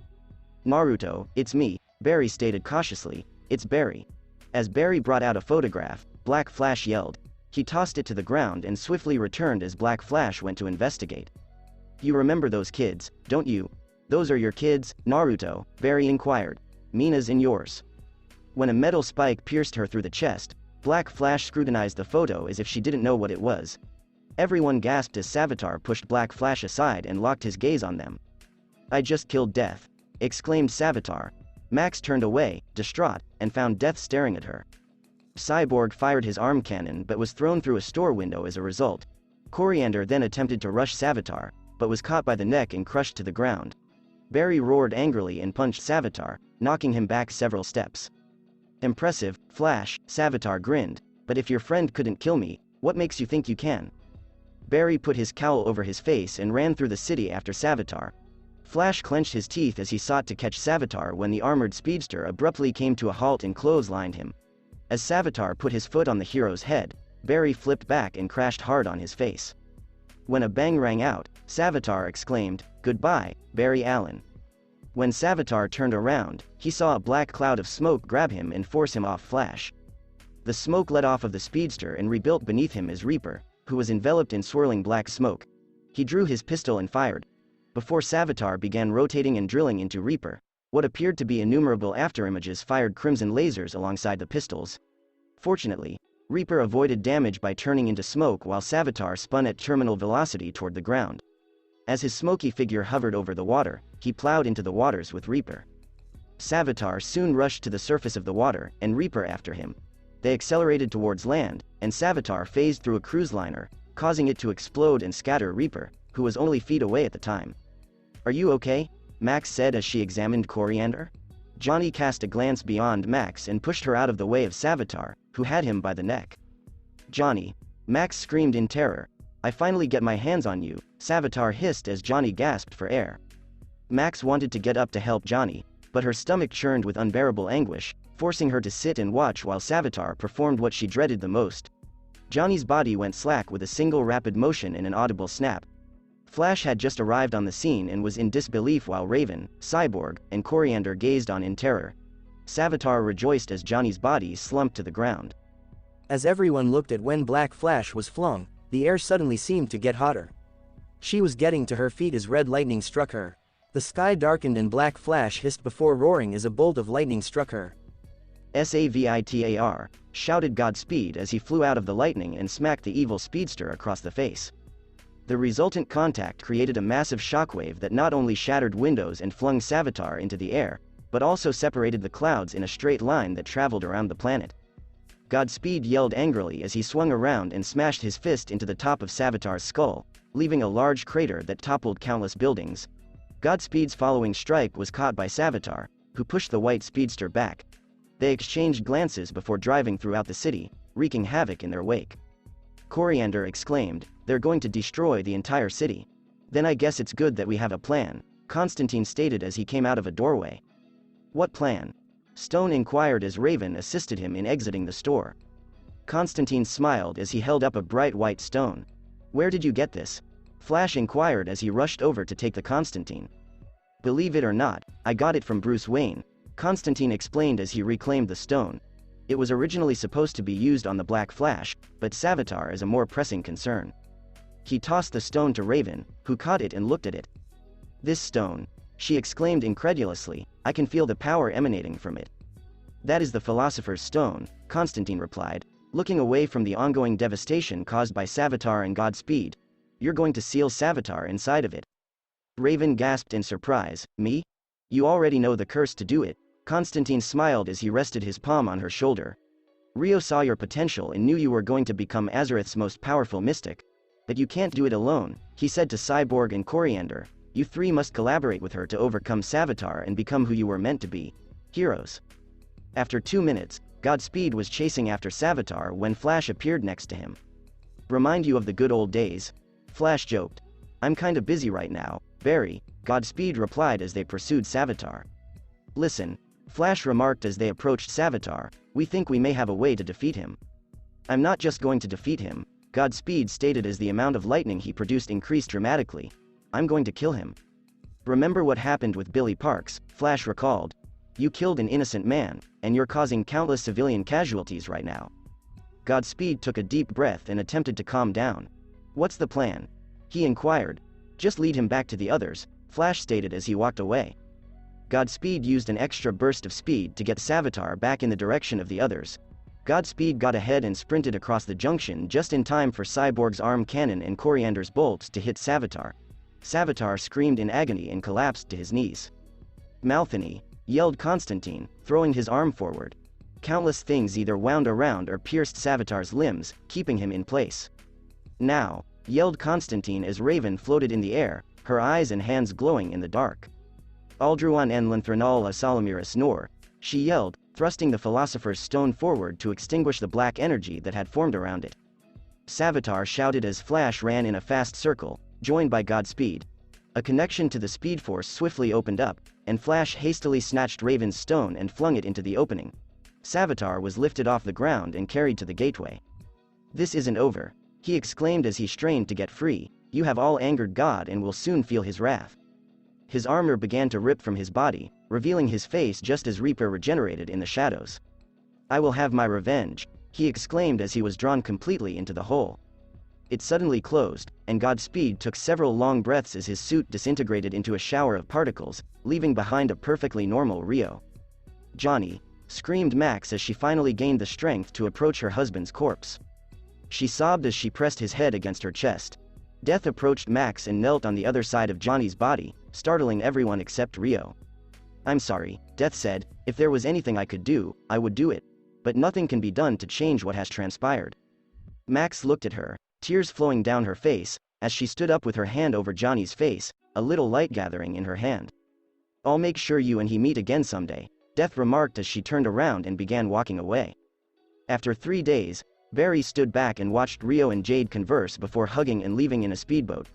"Naruto, it's me," Barry stated cautiously. "It's Barry." As Barry brought out a photograph, Black Flash yelled. He tossed it to the ground and swiftly returned as Black Flash went to investigate. "You remember those kids, don't you?" "Those are your kids, Naruto," Barry inquired. "Mina's and yours." When a metal spike pierced her through the chest, Black Flash scrutinized the photo as if she didn't know what it was. Everyone gasped as Savitar pushed Black Flash aside and locked his gaze on them. "I just killed Death," exclaimed Savitar. Max turned away, distraught, and found Death staring at her. Cyborg fired his arm cannon but was thrown through a store window as a result. Koriand'r then attempted to rush Savitar, but was caught by the neck and crushed to the ground. Barry roared angrily and punched Savitar, knocking him back several steps. "Impressive, Flash," Savitar grinned, "but if your friend couldn't kill me, what makes you think you can?" Barry put his cowl over his face and ran through the city after Savitar. Flash clenched his teeth as he sought to catch Savitar when the armored speedster abruptly came to a halt and clotheslined him. As Savitar put his foot on the hero's head, Barry flipped back and crashed hard on his face. When a bang rang out, Savitar exclaimed, "Goodbye, Barry Allen." When Savitar turned around, he saw a black cloud of smoke grab him and force him off Flash. The smoke led off of the speedster and rebuilt beneath him as Reaper, who was enveloped in swirling black smoke. He drew his pistol and fired. Before Savitar began rotating and drilling into Reaper, what appeared to be innumerable afterimages fired crimson lasers alongside the pistols. Fortunately, Reaper avoided damage by turning into smoke while Savitar spun at terminal velocity toward the ground. As his smoky figure hovered over the water, he plowed into the waters with Reaper. Savitar soon rushed to the surface of the water, and Reaper after him. They accelerated towards land, and Savitar phased through a cruise liner, causing it to explode and scatter Reaper, who was only feet away at the time. "Are you okay?" Max said as she examined Coriander. Johnny cast a glance beyond Max and pushed her out of the way of Savitar, who had him by the neck. "Johnny!" Max screamed in terror. "I finally get my hands on you," Savitar hissed as Johnny gasped for air. Max wanted to get up to help Johnny, but her stomach churned with unbearable anguish, forcing her to sit and watch while Savitar performed what she dreaded the most. Johnny's body went slack with a single rapid motion and an audible snap. Flash had just arrived on the scene and was in disbelief while Raven, Cyborg, and Coriander gazed on in terror. Savitar rejoiced as Johnny's body slumped to the ground. As everyone looked at when Black Flash was flung, the air suddenly seemed to get hotter. She was getting to her feet as red lightning struck her. The sky darkened and Black Flash hissed before roaring as a bolt of lightning struck her. "Savitar," shouted Godspeed as he flew out of the lightning and smacked the evil speedster across the face. The resultant contact created a massive shockwave that not only shattered windows and flung Savitar into the air, but also separated the clouds in a straight line that traveled around the planet. Godspeed yelled angrily as he swung around and smashed his fist into the top of Savitar's skull, leaving a large crater that toppled countless buildings. Godspeed's following strike was caught by Savitar, who pushed the white speedster back. They exchanged glances before driving throughout the city, wreaking havoc in their wake. Coriander exclaimed, "They're going to destroy the entire city. Then I guess it's good that we have a plan," Constantine stated as he came out of a doorway. "What plan?" Stone inquired as Raven assisted him in exiting the store. Constantine smiled as he held up a bright white stone. "Where did you get this?" Flash inquired as he rushed over to take the Constantine. "Believe it or not, I got it from Bruce Wayne," Constantine explained as he reclaimed the stone. It was originally supposed to be used on the Black Flash, but Savitar is a more pressing concern. He tossed the stone to Raven, who caught it and looked at it. "This stone," she exclaimed incredulously, "I can feel the power emanating from it." "That is the Philosopher's Stone," Constantine replied, looking away from the ongoing devastation caused by Savitar and Godspeed. "You're going to seal Savitar inside of it." Raven gasped in surprise. "Me? You already know the curse to do it." Constantine smiled as he rested his palm on her shoulder. "Rio saw your potential and knew you were going to become Azareth's most powerful mystic. But you can't do it alone," he said to Cyborg and Coriander. "You three must collaborate with her to overcome Savitar and become who you were meant to be. Heroes." After 2 minutes, Godspeed was chasing after Savitar when Flash appeared next to him. "Remind you of the good old days?" Flash joked. "I'm kinda busy right now, Barry," Godspeed replied as they pursued Savitar. "Listen," Flash remarked as they approached Savitar, "we think we may have a way to defeat him." "I'm not just going to defeat him," Godspeed stated as the amount of lightning he produced increased dramatically. "I'm going to kill him." "Remember what happened with Billy Parks," Flash recalled. "You killed an innocent man, and you're causing countless civilian casualties right now." Godspeed took a deep breath and attempted to calm down. "What's the plan?" he inquired. "Just lead him back to the others," Flash stated as he walked away. Godspeed used an extra burst of speed to get Savitar back in the direction of the others. Godspeed got ahead and sprinted across the junction just in time for Cyborg's arm cannon and Coriander's bolts to hit Savitar. Savitar screamed in agony and collapsed to his knees. "Malthany!" yelled Constantine, throwing his arm forward. Countless things either wound around or pierced Savitar's limbs, keeping him in place. "Now!" yelled Constantine as Raven floated in the air, her eyes and hands glowing in the dark. "Aldruan en Lanthranal a Salamiris Nor," she yelled, thrusting the Philosopher's Stone forward to extinguish the black energy that had formed around it. Savitar shouted as Flash ran in a fast circle, joined by Godspeed. A connection to the Speed Force swiftly opened up, and Flash hastily snatched Raven's stone and flung it into the opening. Savitar was lifted off the ground and carried to the gateway. "This isn't over," he exclaimed as he strained to get free. "You have all angered God and will soon feel his wrath." His armor began to rip from his body, revealing his face just as Reaper regenerated in the shadows. "I will have my revenge," he exclaimed as he was drawn completely into the hole. It suddenly closed, and Godspeed took several long breaths as his suit disintegrated into a shower of particles, leaving behind a perfectly normal Rio. "Johnny," screamed Max as she finally gained the strength to approach her husband's corpse. She sobbed as she pressed his head against her chest. Death approached Max and knelt on the other side of Johnny's body, startling everyone except Rio. "I'm sorry," Death said. "If there was anything I could do, I would do it. But nothing can be done to change what has transpired." Max looked at her, tears flowing down her face, as she stood up with her hand over Johnny's face, a little light gathering in her hand. "I'll make sure you and he meet again someday," Death remarked as she turned around and began walking away. After 3 days, Barry stood back and watched Rio and Jade converse before hugging and leaving in a speedboat.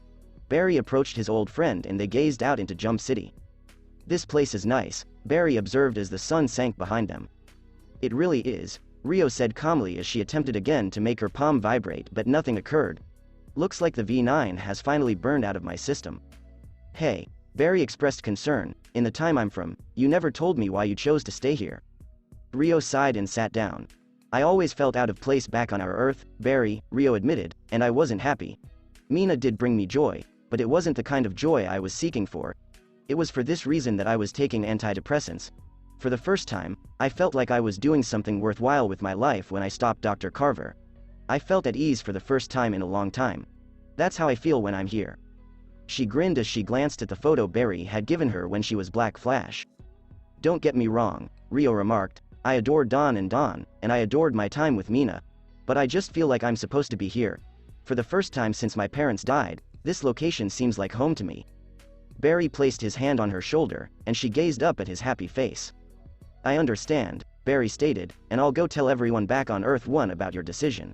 Barry approached his old friend and they gazed out into Jump City. "This place is nice," Barry observed as the sun sank behind them. "It really is," Rio said calmly as she attempted again to make her palm vibrate, but nothing occurred. "Looks like the V9 has finally burned out of my system." "Hey," Barry expressed concern, "in the time I'm from, you never told me why you chose to stay here." Rio sighed and sat down. "I always felt out of place back on our Earth, Barry," Rio admitted, "and I wasn't happy. Mina did bring me joy, but it wasn't the kind of joy I was seeking for. It was for this reason that I was taking antidepressants. For the first time, I felt like I was doing something worthwhile with my life when I stopped Dr. Carver. I felt at ease for the first time in a long time. That's how I feel when I'm here." She grinned as she glanced at the photo Barry had given her when she was Black Flash. "Don't get me wrong," Rio remarked. "I adored Dawn, and I adored my time with Mina. But I just feel like I'm supposed to be here. For the first time since my parents died, this location seems like home to me." Barry placed his hand on her shoulder, and she gazed up at his happy face. "I understand," Barry stated, "and I'll go tell everyone back on Earth 1 about your decision."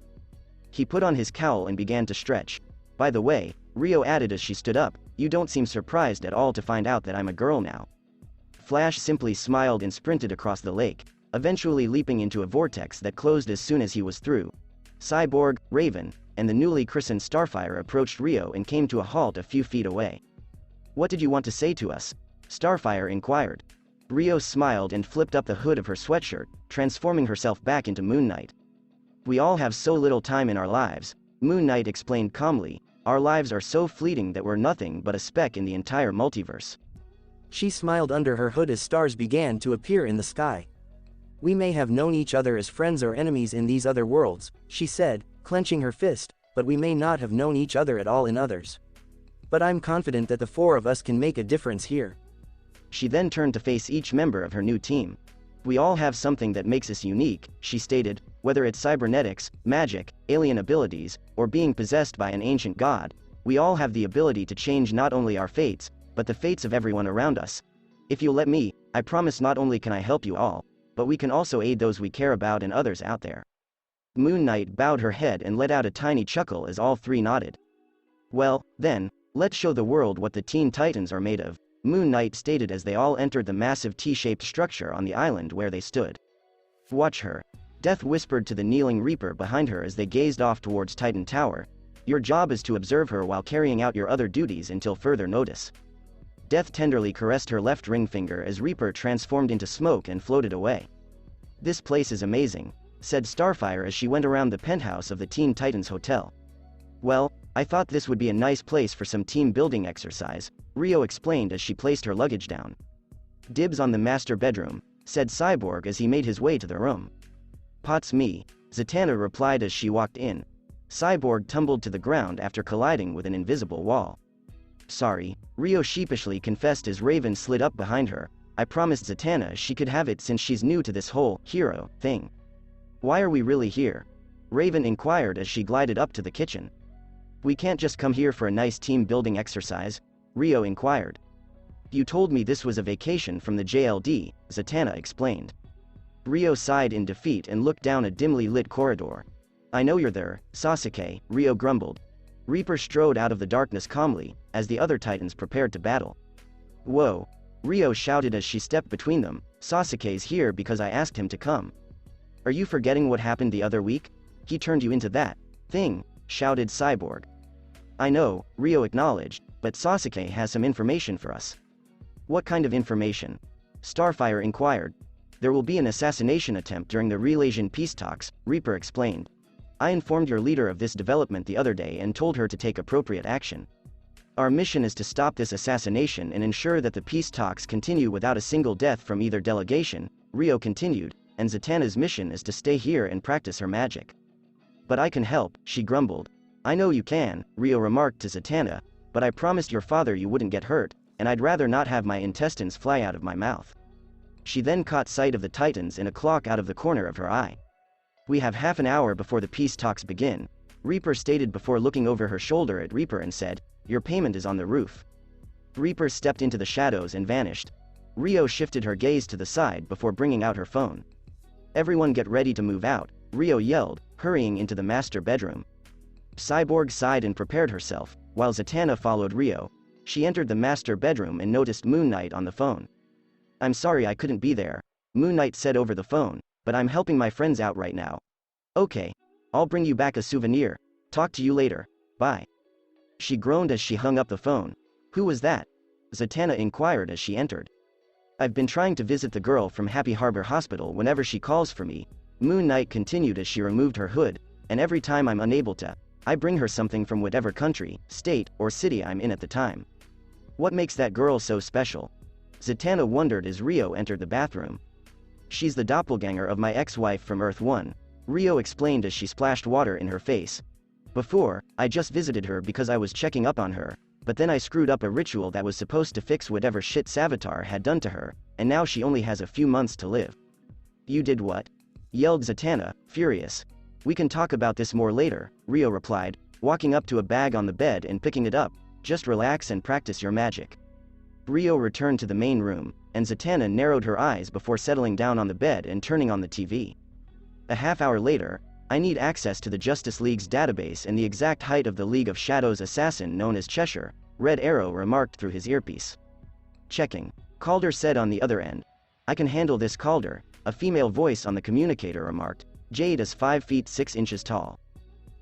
He put on his cowl and began to stretch. "By the way," Rio added as she stood up, "you don't seem surprised at all to find out that I'm a girl now." Flash simply smiled and sprinted across the lake, eventually leaping into a vortex that closed as soon as he was through. Cyborg, Raven, and the newly christened Starfire approached Rio and came to a halt a few feet away. "What did you want to say to us?" Starfire inquired. Rio smiled and flipped up the hood of her sweatshirt, transforming herself back into Moon Knight. "We all have so little time in our lives," Moon Knight explained calmly. "Our lives are so fleeting that we're nothing but a speck in the entire multiverse." She smiled under her hood as stars began to appear in the sky. "We may have known each other as friends or enemies in these other worlds," she said, clenching her fist, "but we may not have known each other at all in others. But I'm confident that the 4 of us can make a difference here." She then turned to face each member of her new team. "We all have something that makes us unique," she stated, "whether it's cybernetics, magic, alien abilities, or being possessed by an ancient god. We all have the ability to change not only our fates, but the fates of everyone around us. If you'll let me, I promise not only can I help you all, but we can also aid those we care about and others out there." Moon Knight bowed her head and let out a tiny chuckle as all 3 nodded. "Well, then, let's show the world what the Teen Titans are made of," Moon Knight stated as they all entered the massive T-shaped structure on the island where they stood. "Watch her," Death whispered to the kneeling Reaper behind her as they gazed off towards Titan Tower. "Your job is to observe her while carrying out your other duties until further notice." Death tenderly caressed her left ring finger as Reaper transformed into smoke and floated away. "This place is amazing," said Starfire as she went around the penthouse of the Teen Titans Hotel. "Well, I thought this would be a nice place for some team building exercise," Rio explained as she placed her luggage down. "Dibs on the master bedroom," said Cyborg as he made his way to the room. "Pot's me," Zatanna replied as she walked in. Cyborg tumbled to the ground after colliding with an invisible wall. "Sorry," Rio sheepishly confessed as Raven slid up behind her. "I promised Zatanna she could have it since she's new to this whole hero thing." "Why are we really here?" Raven inquired as she glided up to the kitchen. "We can't just come here for a nice team building exercise?" Rio inquired. "You told me this was a vacation from the JLD," Zatanna explained. Rio sighed in defeat and looked down a dimly lit corridor. "I know you're there, Sasuke," Rio grumbled. Reaper strode out of the darkness calmly, as the other titans prepared to battle. "Whoa!" Rio shouted as she stepped between them, "Sasuke's here because I asked him to come. Are you forgetting what happened the other week? He turned you into that thing," shouted Cyborg. "I know," Rio acknowledged, "but Sasuke has some information for us." "What kind of information?" Starfire inquired. "There will be an assassination attempt during the Relation peace talks," Reaper explained. "I informed your leader of this development the other day and told her to take appropriate action. Our mission is to stop this assassination and ensure that the peace talks continue without a single death from either delegation," Rio continued, "and Zatanna's mission is to stay here and practice her magic." "But I can help," she grumbled. "I know you can," Rio remarked to Zatanna, "but I promised your father you wouldn't get hurt, and I'd rather not have my intestines fly out of my mouth." She then caught sight of the titans and a clock out of the corner of her eye. "We have half an hour before the peace talks begin," Reaper stated before looking over her shoulder at Reaper and said, "Your payment is on the roof." Reaper stepped into the shadows and vanished. Rio shifted her gaze to the side before bringing out her phone. "Everyone get ready to move out," Rio yelled, hurrying into the master bedroom. Cyborg sighed and prepared herself, while Zatanna followed Rio. She entered the master bedroom and noticed Moon Knight on the phone. "I'm sorry I couldn't be there," Moon Knight said over the phone, "but I'm helping my friends out right now." "Okay. I'll bring you back a souvenir. Talk to you later. Bye." She groaned as she hung up the phone. "Who was that?" Zatanna inquired as she entered. "I've been trying to visit the girl from Happy Harbor Hospital whenever she calls for me," Moon Knight continued as she removed her hood, "and every time I'm unable to, I bring her something from whatever country, state, or city I'm in at the time. What makes that girl so special?" Zatanna wondered as Rio entered the bathroom. "She's the doppelganger of my ex-wife from Earth 1, Rio explained as she splashed water in her face. "Before, I just visited her because I was checking up on her, but then I screwed up a ritual that was supposed to fix whatever shit Savitar had done to her, and now she only has a few months to live." "You did what?" yelled Zatanna, furious. "We can talk about this more later," Rio replied, walking up to a bag on the bed and picking it up. "Just relax and practice your magic." Rio returned to the main room, and Zatanna narrowed her eyes before settling down on the bed and turning on the TV. A half hour later, "I need access to the Justice League's database and the exact height of the League of Shadows assassin known as Cheshire," Red Arrow remarked through his earpiece. "Checking," Calder said on the other end. "I can handle this, Calder," a female voice on the communicator remarked. "Jade is 5 feet 6 inches tall."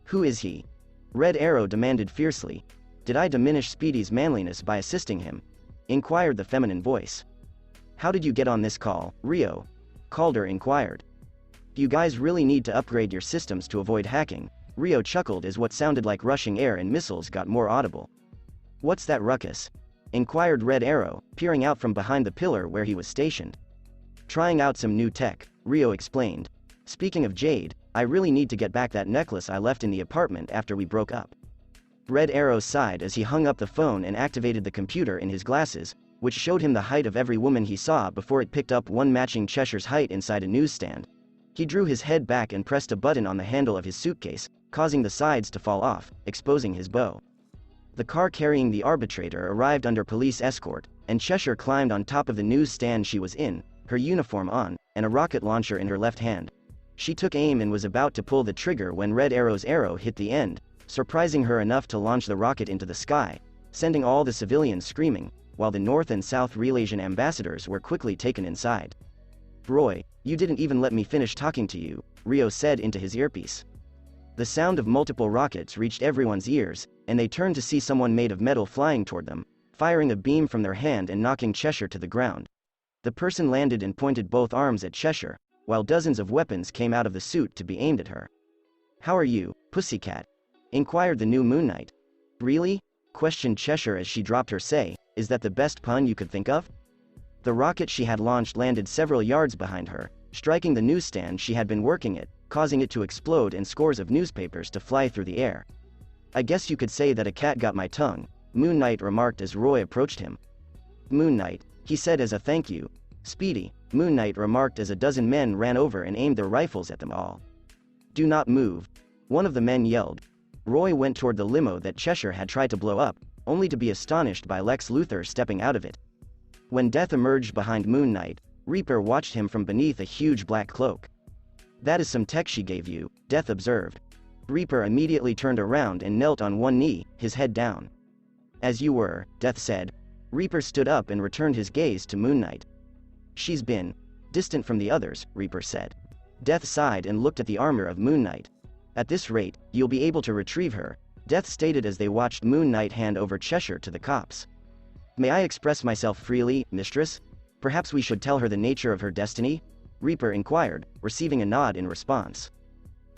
"Who is he?" Red Arrow demanded fiercely. "Did I diminish Speedy's manliness by assisting him?" inquired the feminine voice. "How did you get on this call, Rio?" Calder inquired. "You guys really need to upgrade your systems to avoid hacking," Rio chuckled as what sounded like rushing air and missiles got more audible. "What's that ruckus?" inquired Red Arrow, peering out from behind the pillar where he was stationed. "Trying out some new tech," Rio explained. "Speaking of Jade, I really need to get back that necklace I left in the apartment after we broke up." Red Arrow sighed as he hung up the phone and activated the computer in his glasses, which showed him the height of every woman he saw before it picked up one matching Cheshire's height inside a newsstand. He drew his head back and pressed a button on the handle of his suitcase, causing the sides to fall off, exposing his bow. The car carrying the arbitrator arrived under police escort, and Cheshire climbed on top of the newsstand she was in, her uniform on, and a rocket launcher in her left hand. She took aim and was about to pull the trigger when Red Arrow's arrow hit the end, surprising her enough to launch the rocket into the sky, sending all the civilians screaming, while the North and South Relation ambassadors were quickly taken inside. "Roy, you didn't even let me finish talking to you," Rio said into his earpiece. The sound of multiple rockets reached everyone's ears, and they turned to see someone made of metal flying toward them, firing a beam from their hand and knocking Cheshire to the ground. The person landed and pointed both arms at Cheshire, while dozens of weapons came out of the suit to be aimed at her. "How are you, pussycat?" inquired the new Moon Knight. "Really?" questioned Cheshire as she dropped her say, "Is that the best pun you could think of?" The rocket she had launched landed several yards behind her, striking the newsstand she had been working at, causing it to explode and scores of newspapers to fly through the air. "I guess you could say that a cat got my tongue," Moon Knight remarked as Roy approached him. "Moon Knight," he said as a thank you. "Speedy," Moon Knight remarked as a dozen men ran over and aimed their rifles at them all. "Do not move," one of the men yelled. Roy went toward the limo that Cheshire had tried to blow up, only to be astonished by Lex Luthor stepping out of it. When Death emerged behind Moon Knight, Reaper watched him from beneath a huge black cloak. "That is some tech she gave you," Death observed. Reaper immediately turned around and knelt on one knee, his head down. As you were, Death said. Reaper stood up and returned his gaze to Moon Knight. She's been distant from the others, Reaper said. Death sighed and looked at the armor of Moon Knight. At this rate, you'll be able to retrieve her, Death stated as they watched Moon Knight hand over Cheshire to the cops. May I express myself freely, mistress? Perhaps we should tell her the nature of her destiny? Reaper inquired, receiving a nod in response.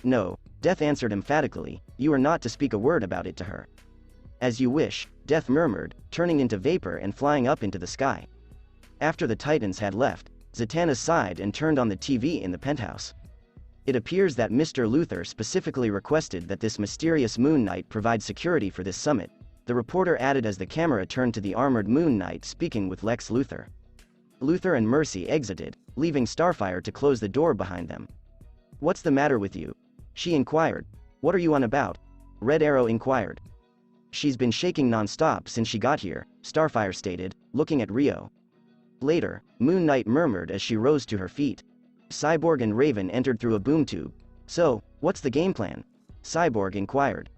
No, Death answered emphatically, you are not to speak a word about it to her. As you wish, Death murmured, turning into vapor and flying up into the sky. After the Titans had left, Zatanna sighed and turned on the TV in the penthouse. It appears that Mr. Luthor specifically requested that this mysterious Moon Knight provide security for this summit, the reporter added as the camera turned to the armored Moon Knight speaking with Lex Luthor. Luthor and Mercy exited, leaving Starfire to close the door behind them. What's the matter with you? She inquired. What are you on about? Red Arrow inquired. She's been shaking non-stop since she got here, Starfire stated, looking at Rio. Later, Moon Knight murmured as she rose to her feet. Cyborg and Raven entered through a boom tube. So, what's the game plan? Cyborg inquired.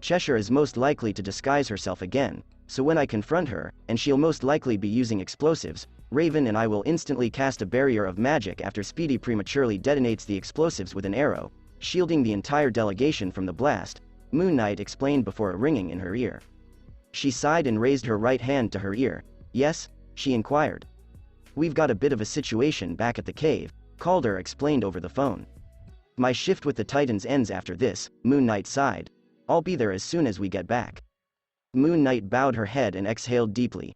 Cheshire is most likely to disguise herself again, so when I confront her, and she'll most likely be using explosives, Raven and I will instantly cast a barrier of magic after Speedy prematurely detonates the explosives with an arrow, shielding the entire delegation from the blast, Moon Knight explained before a ringing in her ear. She sighed and raised her right hand to her ear. Yes? She inquired. We've got a bit of a situation back at the cave, Calder explained over the phone. My shift with the Titans ends after this, Moon Knight sighed. I'll be there as soon as we get back. Moon Knight bowed her head and exhaled deeply.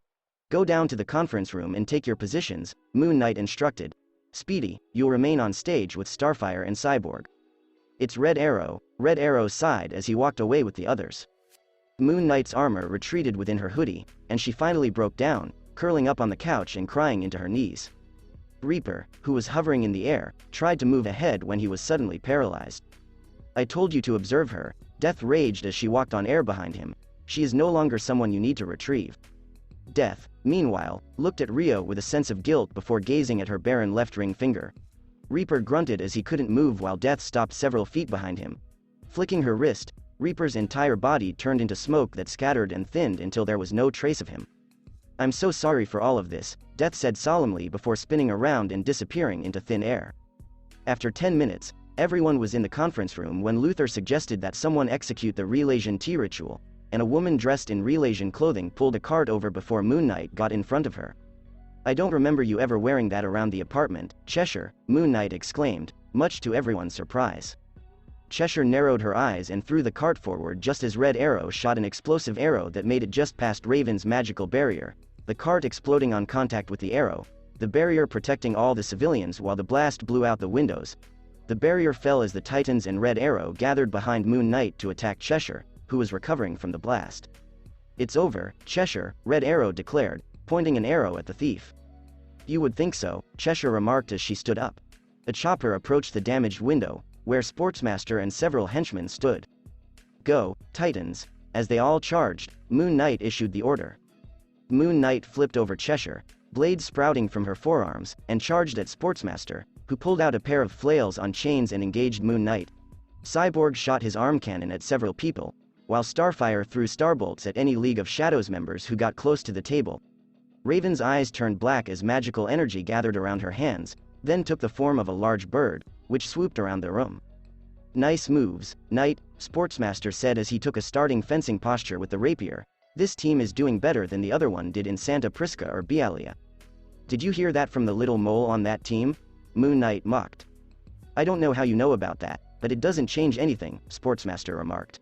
Go down to the conference room and take your positions, Moon Knight instructed. Speedy, you'll remain on stage with Starfire and Cyborg. It's Red Arrow sighed as he walked away with the others. Moon Knight's armor retreated within her hoodie, and she finally broke down, curling up on the couch and crying into her knees. Reaper, who was hovering in the air, tried to move ahead when he was suddenly paralyzed. I told you to observe her, Death raged as she walked on air behind him. She is no longer someone you need to retrieve. Death, meanwhile, looked at Rio with a sense of guilt before gazing at her barren left ring finger. Reaper grunted as he couldn't move while Death stopped several feet behind him. Flicking her wrist, Reaper's entire body turned into smoke that scattered and thinned until there was no trace of him. I'm so sorry for all of this, Death said solemnly before spinning around and disappearing into thin air. After 10 minutes, everyone was in the conference room when Luthor suggested that someone execute the Relation tea ritual, and a woman dressed in Relation clothing pulled a cart over before Moon Knight got in front of her. I don't remember you ever wearing that around the apartment, Cheshire, Moon Knight exclaimed, much to everyone's surprise. Cheshire narrowed her eyes and threw the cart forward just as Red Arrow shot an explosive arrow that made it just past Raven's magical barrier, the cart exploding on contact with the arrow, the barrier protecting all the civilians while the blast blew out the windows. The barrier fell as the Titans and Red Arrow gathered behind Moon Knight to attack Cheshire, who was recovering from the blast. It's over, Cheshire, Red Arrow declared, pointing an arrow at the thief. You would think so, Cheshire remarked as she stood up. A chopper approached the damaged window, where Sportsmaster and several henchmen stood. Go, Titans! As they all charged, Moon Knight issued the order. Moon Knight flipped over Cheshire, blades sprouting from her forearms, and charged at Sportsmaster, who pulled out a pair of flails on chains and engaged Moon Knight. Cyborg shot his arm cannon at several people, while Starfire threw starbolts at any League of Shadows members who got close to the table. Raven's eyes turned black as magical energy gathered around her hands, then took the form of a large bird, which swooped around the room. Nice moves, Knight, Sportsmaster said as he took a starting fencing posture with the rapier. This team is doing better than the other one did in Santa Prisca or Bialia. Did you hear that from the little mole on that team? Moon Knight mocked. I don't know how you know about that, but it doesn't change anything, Sportsmaster remarked.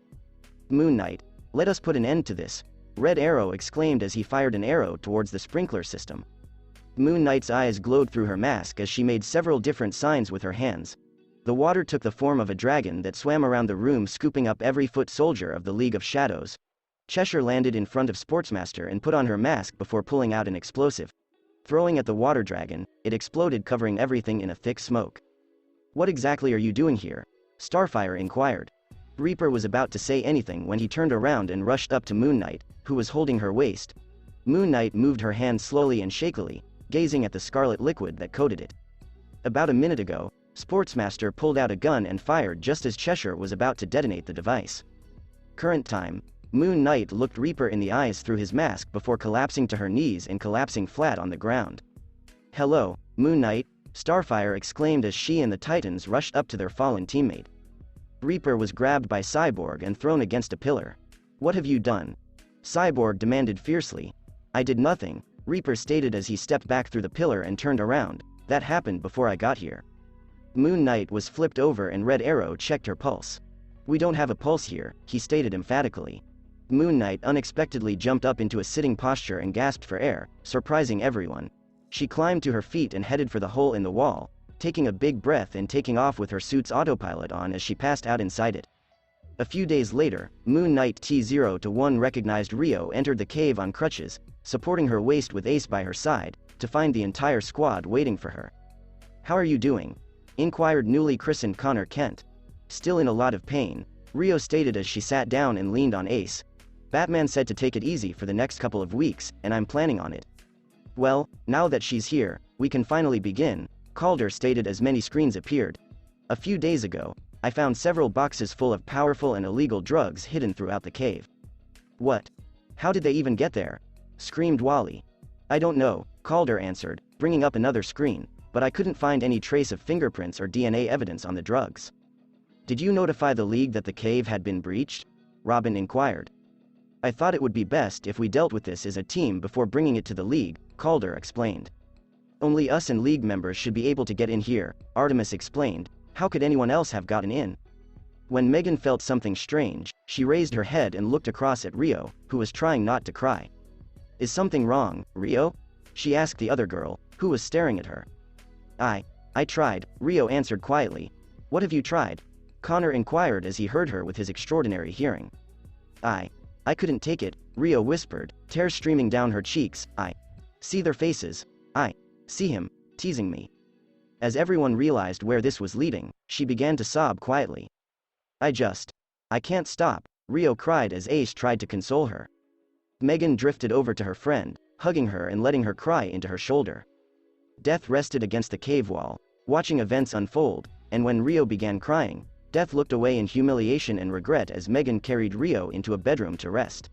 Moon Knight, let us put an end to this, Red Arrow exclaimed as he fired an arrow towards the sprinkler system. Moon Knight's eyes glowed through her mask as she made several different signs with her hands. The water took the form of a dragon that swam around the room, scooping up every foot soldier of the League of Shadows. Cheshire landed in front of Sportsmaster and put on her mask before pulling out an explosive. Throwing at the water dragon, it exploded, covering everything in a thick smoke. What exactly are you doing here? Starfire inquired. Reaper was about to say anything when he turned around and rushed up to Moon Knight, who was holding her waist. Moon Knight moved her hand slowly and shakily, gazing at the scarlet liquid that coated it. About a minute ago, Sportsmaster pulled out a gun and fired just as Cheshire was about to detonate the device. Current time. Moon Knight looked Reaper in the eyes through his mask before collapsing to her knees and collapsing flat on the ground. "Hello, Moon Knight," Starfire exclaimed as she and the Titans rushed up to their fallen teammate. Reaper was grabbed by Cyborg and thrown against a pillar. "What have you done?" Cyborg demanded fiercely. "I did nothing," Reaper stated as he stepped back through the pillar and turned around. "That happened before I got here." Moon Knight was flipped over and Red Arrow checked her pulse. "We don't have a pulse here," he stated emphatically. Moon Knight unexpectedly jumped up into a sitting posture and gasped for air, surprising everyone. She climbed to her feet and headed for the hole in the wall, taking a big breath and taking off with her suit's autopilot on as she passed out inside it. A few days later, Moon Knight T0-1 recognized Rio entered the cave on crutches, supporting her waist with Ace by her side, to find the entire squad waiting for her. "How are you doing?" inquired newly christened Connor Kent. "Still in a lot of pain," Rio stated as she sat down and leaned on Ace. "Batman said to take it easy for the next couple of weeks, and I'm planning on it." "Well, now that she's here, we can finally begin," Calder stated as many screens appeared. "A few days ago, I found several boxes full of powerful and illegal drugs hidden throughout the cave." "What? How did they even get there?" screamed Wally. "I don't know," Calder answered, bringing up another screen, "but I couldn't find any trace of fingerprints or DNA evidence on the drugs." "Did you notify the League that the cave had been breached?" Robin inquired. "I thought it would be best if we dealt with this as a team before bringing it to the League," Calder explained. "Only us and League members should be able to get in here," Artemis explained. "How could anyone else have gotten in?" When Megan felt something strange, she raised her head and looked across at Rio, who was trying not to cry. "Is something wrong, Rio?" she asked the other girl, who was staring at her. I tried," Rio answered quietly. "What have you tried?" Connor inquired as he heard her with his extraordinary hearing. I couldn't take it," Rio whispered, tears streaming down her cheeks. "I see their faces. I see him teasing me." As everyone realized where this was leading, she began to sob quietly. I can't stop," Rio cried as Ace tried to console her. Megan drifted over to her friend, hugging her and letting her cry into her shoulder. Death rested against the cave wall, watching events unfold, and when Rio began crying, Death looked away in humiliation and regret as Megan carried Rio into a bedroom to rest.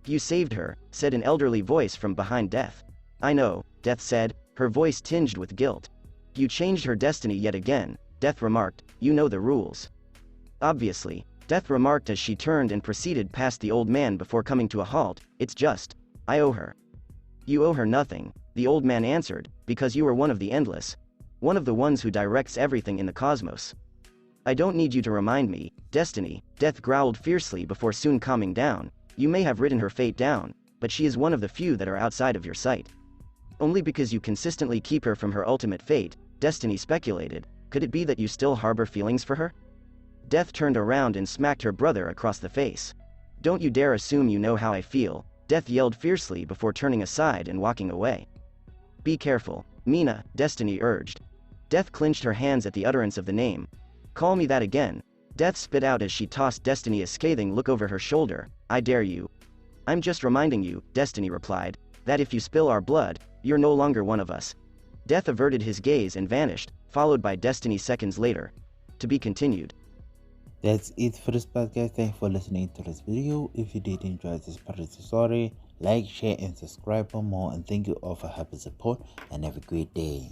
"You saved her," said an elderly voice from behind Death. "I know," Death said, her voice tinged with guilt. "You changed her destiny yet again," Death remarked. "You know the rules." "Obviously," Death remarked as she turned and proceeded past the old man before coming to a halt. "It's just, I owe her." "You owe her nothing," the old man answered, "because you are one of the endless. One of the ones who directs everything in the cosmos. I don't need you to remind me, Destiny," Death growled fiercely before soon calming down. "You may have written her fate down, but she is one of the few that are outside of your sight. Only because you consistently keep her from her ultimate fate," Destiny speculated. "Could it be that you still harbor feelings for her?" Death turned around and smacked her brother across the face. "Don't you dare assume you know how I feel," Death yelled fiercely before turning aside and walking away. "Be careful, Mina," Destiny urged. Death clenched her hands at the utterance of the name. "Call me that again," Death spit out as she tossed Destiny a scathing look over her shoulder. "I dare you." "I'm just reminding you," Destiny replied, "that if you spill our blood, you're no longer one of us." Death averted his gaze and vanished, followed by Destiny seconds later. To be continued. That's it for this podcast. Thanks for listening to this video. If you did enjoy this part of the story, like, share, and subscribe for more. And thank you all for helping support, and have a great day.